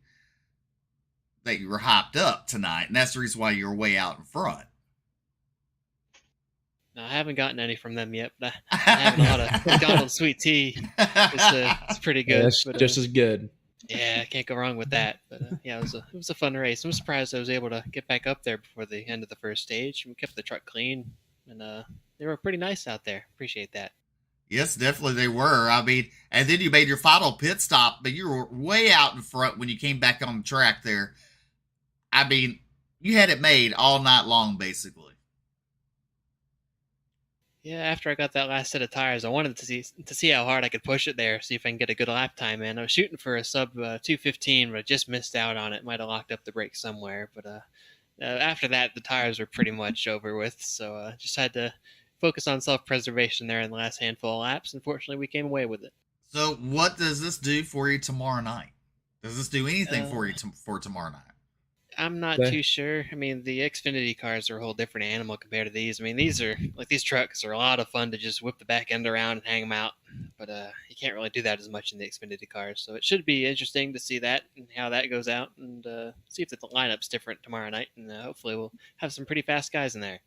that you were hyped up tonight, and that's the reason why you're way out in front. No, I haven't gotten any from them yet, but I'm having a lot of McDonald's sweet tea. It's pretty good. Yeah, it's just as good. Yeah, can't go wrong with that. But yeah, it was a fun race. I'm surprised I was able to get back up there before the end of the first stage. We kept the truck clean, and they were pretty nice out there. Appreciate that. Yes, definitely they were. I mean, and then you made your final pit stop, but you were way out in front when you came back on the track there. I mean, you had it made all night long, basically. Yeah, after I got that last set of tires, I wanted to see how hard I could push it there, see if I can get a good lap time in. I was shooting for a sub 215, but I just missed out on it. Might have locked up the brakes somewhere, but after that, the tires were pretty much over with, so just had to focus on self-preservation there in the last handful of laps. Unfortunately, we came away with it. So what does this do for you tomorrow night? Does this do anything for you for tomorrow night? I'm not too sure. I mean, the Xfinity cars are a whole different animal compared to these. I mean, these trucks are a lot of fun to just whip the back end around and hang them out. But you can't really do that as much in the Xfinity cars. So it should be interesting to see that and how that goes out, and see if the lineup's different tomorrow night. And hopefully we'll have some pretty fast guys in there.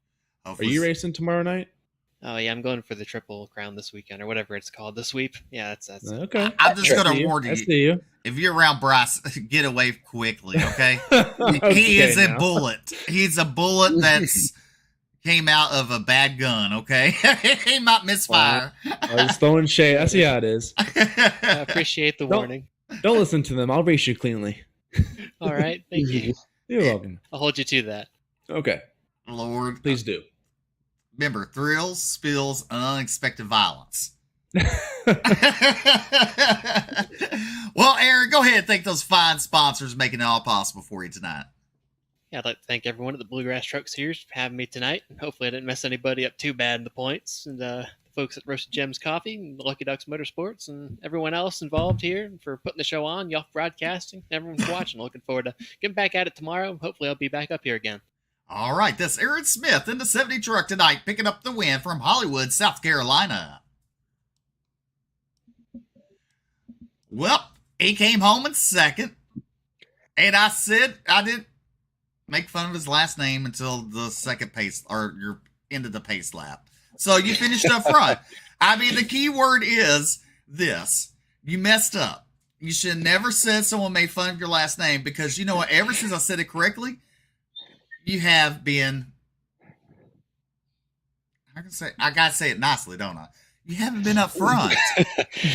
Are you racing tomorrow night? Oh, yeah, I'm going for the Triple Crown this weekend, or whatever it's called, the sweep. Yeah, that's okay. I'm just going to warn you. If you're around Bryce, get away quickly, okay? He is a bullet. He's a bullet that's came out of a bad gun, okay? He might misfire. He's throwing shade. I see how it is. I appreciate the warning. Don't listen to them. I'll race you cleanly. All right, thank you. You're welcome. I'll hold you to that. Okay. Lord. Please do. Remember, thrills, spills, and unexpected violence. Well, Aaron, go ahead and thank those fine sponsors making it all possible for you tonight. Yeah, I'd like to thank everyone at the Bluegrass Truck Series for having me tonight. Hopefully I didn't mess anybody up too bad in the points. And the folks at Roasted Gems Coffee and the Lucky Ducks Motorsports and everyone else involved here for putting the show on, y'all broadcasting, everyone for watching. Looking forward to getting back at it tomorrow. Hopefully I'll be back up here again. All right, that's Aaron Smith in the 70 truck tonight, picking up the win from Hollywood, South Carolina. Well, he came home in second, and I said I didn't make fun of his last name until the second pace, or your end of the pace lap. So you finished up front. I mean, the key word is this. You messed up. You should have never said someone made fun of your last name, because you know what? Ever since I said it correctly, you have been, I gotta say it nicely, don't I? You haven't been up front.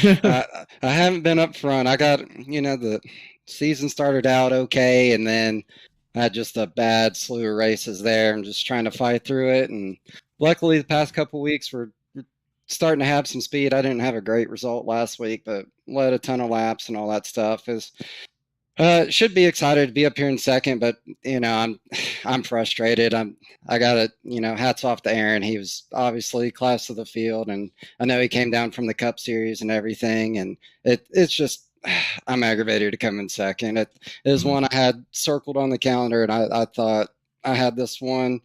I haven't been up front. I got, the season started out okay, and then I had just a bad slew of races there. I'm just trying to fight through it, and luckily the past couple weeks we're starting to have some speed. I didn't have a great result last week, but led a ton of laps and all that stuff. Should be excited to be up here in second, but I'm frustrated. I got to, hats off to Aaron. He was obviously class of the field, and I know he came down from the Cup Series and everything, and it's just, I'm aggravated to come in second. It is one I had circled on the calendar, and I thought I had this one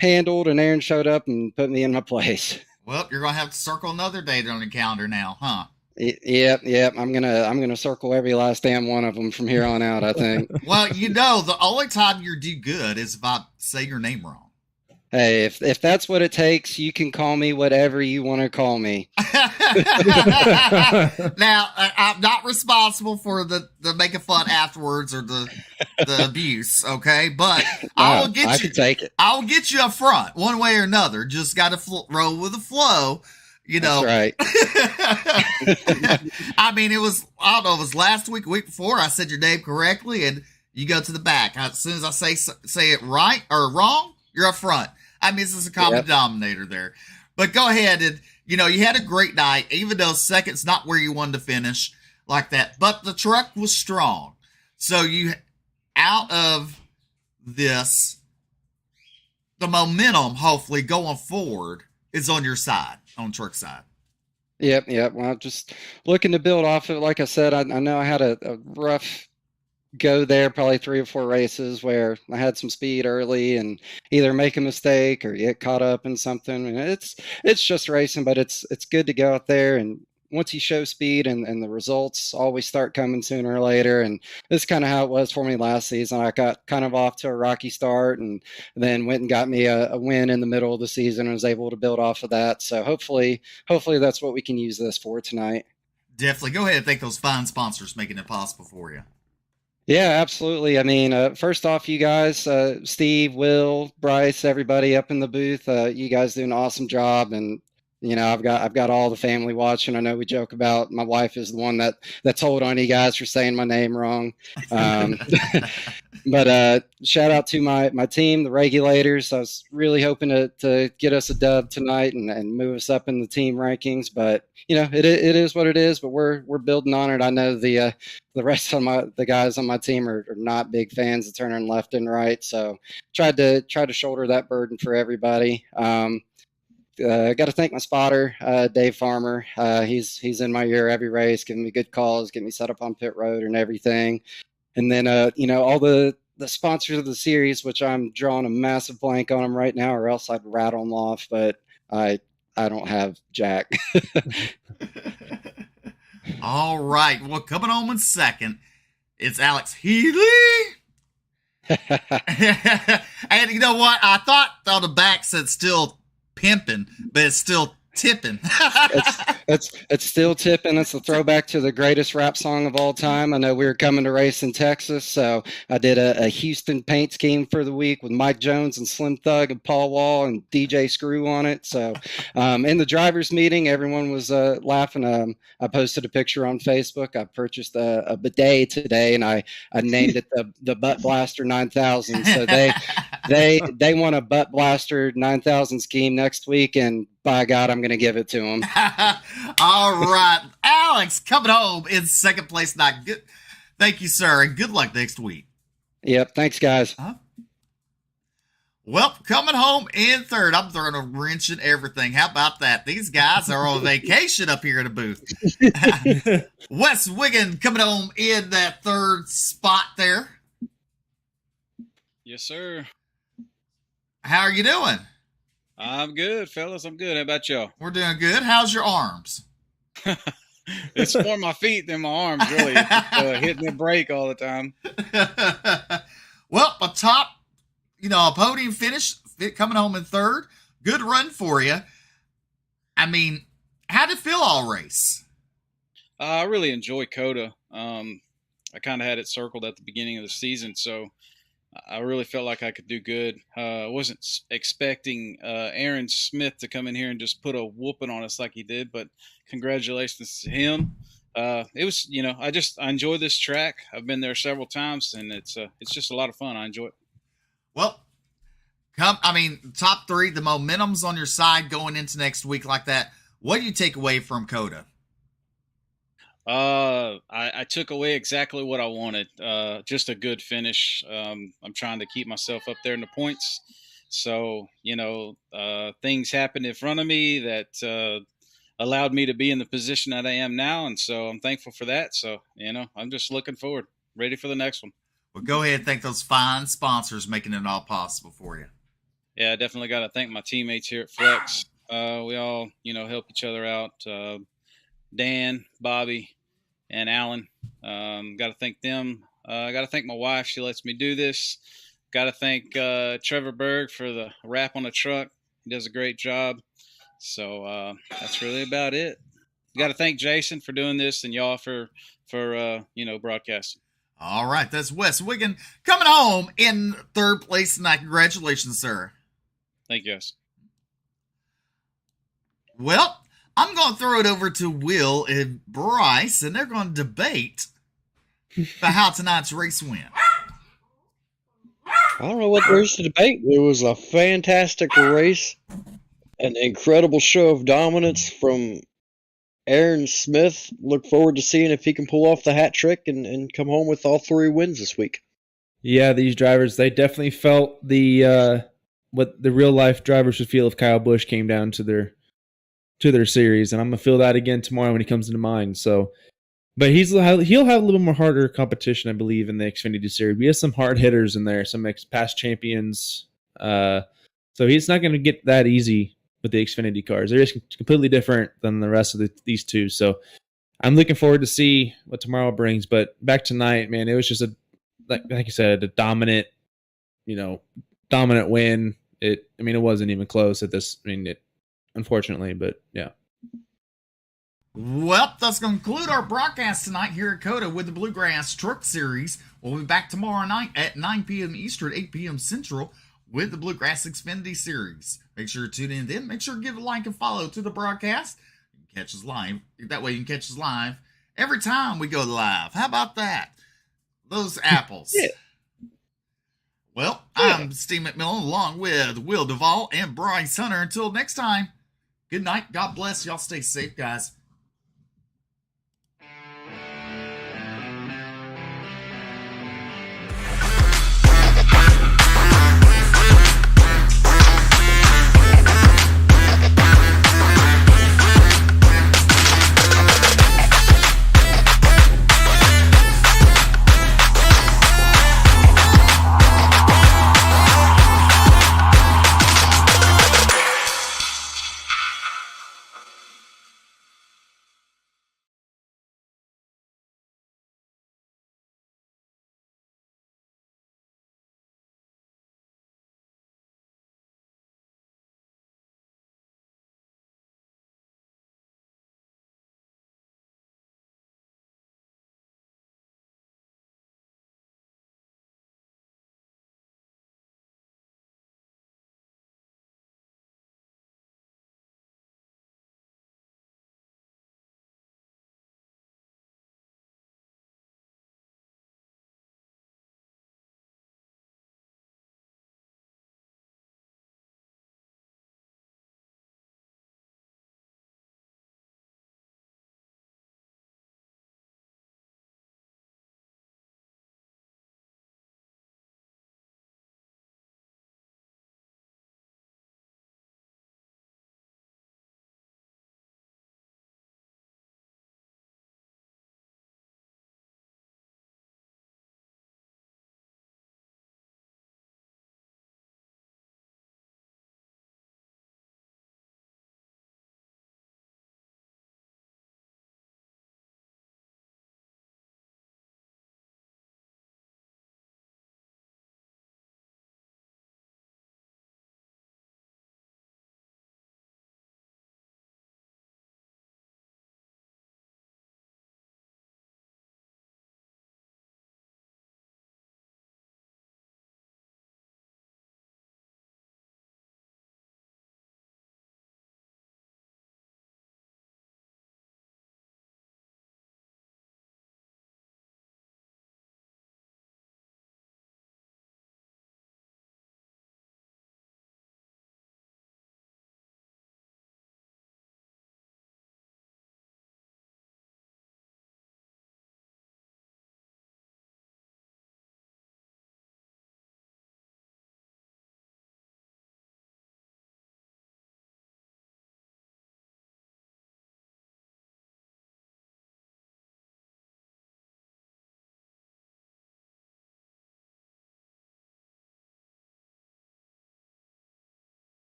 handled, and Aaron showed up and put me in my place. Well, you're gonna have to circle another date on the calendar now, huh? Yep. I'm gonna circle every last damn one of them from here on out, I think. Well, the only time you do good is if I say your name wrong. Hey, if that's what it takes, you can call me whatever you want to call me. Now, I'm not responsible for the making fun afterwards or the abuse, okay? But I can take it. I'll get you up front one way or another. Just got to roll with the flow. That's right. I mean, it was last week, week before, I said your name correctly, and you go to the back. As soon as I say it right or wrong, you're up front. I mean, this is a common denominator there. But go ahead, and you had a great night, even though second's not where you wanted to finish like that. But the truck was strong. So you, out of this, the momentum, hopefully, going forward is on your side, on truck side. Yep. Well, just looking to build off of it. Like I said, I know I had a rough go there, probably 3 or 4 races where I had some speed early and either make a mistake or get caught up in something. And it's just racing, but it's good to go out there, and once you show speed and the results always start coming sooner or later. And this is kind of how it was for me last season. I got kind of off to a rocky start and then went and got me a win in the middle of the season and was able to build off of that. So hopefully that's what we can use this for tonight. Definitely. Go ahead and thank those fine sponsors making it possible for you. Yeah, absolutely. I mean, first off, you guys, Steve, Will, Bryce, everybody up in the booth, you guys do an awesome job. And, I've got all the family watching. I know we joke about my wife is the one that told on you guys for saying my name wrong. But shout out to my team, the Regulators. I was really hoping to get us a dub tonight and move us up in the team rankings. But it is what it is. But we're building on it. I know the rest of the guys on my team are not big fans of turning left and right. So tried to shoulder that burden for everybody. Got to thank my spotter, Dave Farmer. He's in my ear every race, giving me good calls, getting me set up on pit road and everything. And then, all the sponsors of the series, which I'm drawing a massive blank on them right now, or else I'd rattle them off, but I don't have jack. All right. Well, coming home in second, it's Alex Healy. And you know what? I thought on the back said still pimping, but it's still tipping. it's still tipping. It's a throwback to the greatest rap song of all time. I know we were coming to race in Texas, so I did a Houston paint scheme for the week with Mike Jones and Slim Thug and Paul Wall and DJ Screw on it. So in the drivers meeting, everyone was laughing. I posted a picture on Facebook. I purchased a bidet today, and I named it the Butt Blaster 9000. So they want a Butt Blaster 9000 scheme next week, and by God, I'm going to give it to him. All right. Alex coming home in second place. Not good. Thank you, sir. And good luck next week. Yep. Thanks, guys. Well, coming home in third. I'm throwing a wrench in everything. How about that? These guys are on vacation up here in the booth. Wes Wiggin coming home in that third spot there. Yes, sir. How are you doing? I'm good, fellas. I'm good. How about y'all? We're doing good. How's your arms? It's more my feet than my arms, really. Hitting the brake all the time. Well, a top, a podium finish, coming home in third. Good run for you. I mean, how did it feel all race? I really enjoy Cota. I kind of had it circled at the beginning of the season, so I really felt like I could do good. I wasn't expecting Aaron Smith to come in here and just put a whooping on us like he did, but congratulations to him. It was, I enjoy this track. I've been there several times, and it's just a lot of fun. I enjoy it. Well, top three, the momentum's on your side going into next week like that. What do you take away from Cota? I took away exactly what I wanted. Just a good finish. I'm trying to keep myself up there in the points. So, things happened in front of me that allowed me to be in the position that I am now. And so I'm thankful for that. So, I'm just looking forward, ready for the next one. Well, go ahead and thank those fine sponsors making it all possible for you. Yeah, I definitely got to thank my teammates here at Flex. We all, help each other out. Dan, Bobby, and Alan. Got to thank them. I got to thank my wife. She lets me do this. Got to thank Trevor Berg for the wrap on the truck. He does a great job. So that's really about it. Got to thank Jason for doing this and y'all for broadcasting. All right, that's Wes Wiggin coming home in third place tonight. Congratulations, sir. Thank you, guys. Well, I'm going to throw it over to Will and Bryce, and they're going to debate about how tonight's race went. I don't know what there is to debate. It was a fantastic race, an incredible show of dominance from Aaron Smith. Look forward to seeing if he can pull off the hat trick and come home with all 3 wins this week. Yeah, these drivers, they definitely felt the what the real life drivers would feel if Kyle Busch came down to their series, and I'm gonna feel that again tomorrow when he comes into mine. So, but he'll have a little more harder competition, I believe, in the Xfinity series. We have some hard hitters in there, some past champions. So he's not going to get that easy with the Xfinity cars. They're just completely different than the rest of these two. So I'm looking forward to see what tomorrow brings. But back tonight, man, it was just like you said, a dominant win. It wasn't even close at this. Unfortunately, but yeah. Well, that's going to conclude our broadcast tonight here at Cota with the Bluegrass Truck Series. We'll be back tomorrow night at 9 p.m. Eastern, 8 p.m. Central with the Bluegrass Xfinity Series. Make sure to tune in then. Make sure to give a like and follow to the broadcast. You can catch us live. That way you can catch us live every time we go live. How about that? Those apples. Yeah. Well, I'm Steve McMillan along with Will Duvall and Bryce Hunter. Until next time, good night. God bless. Y'all stay safe, guys.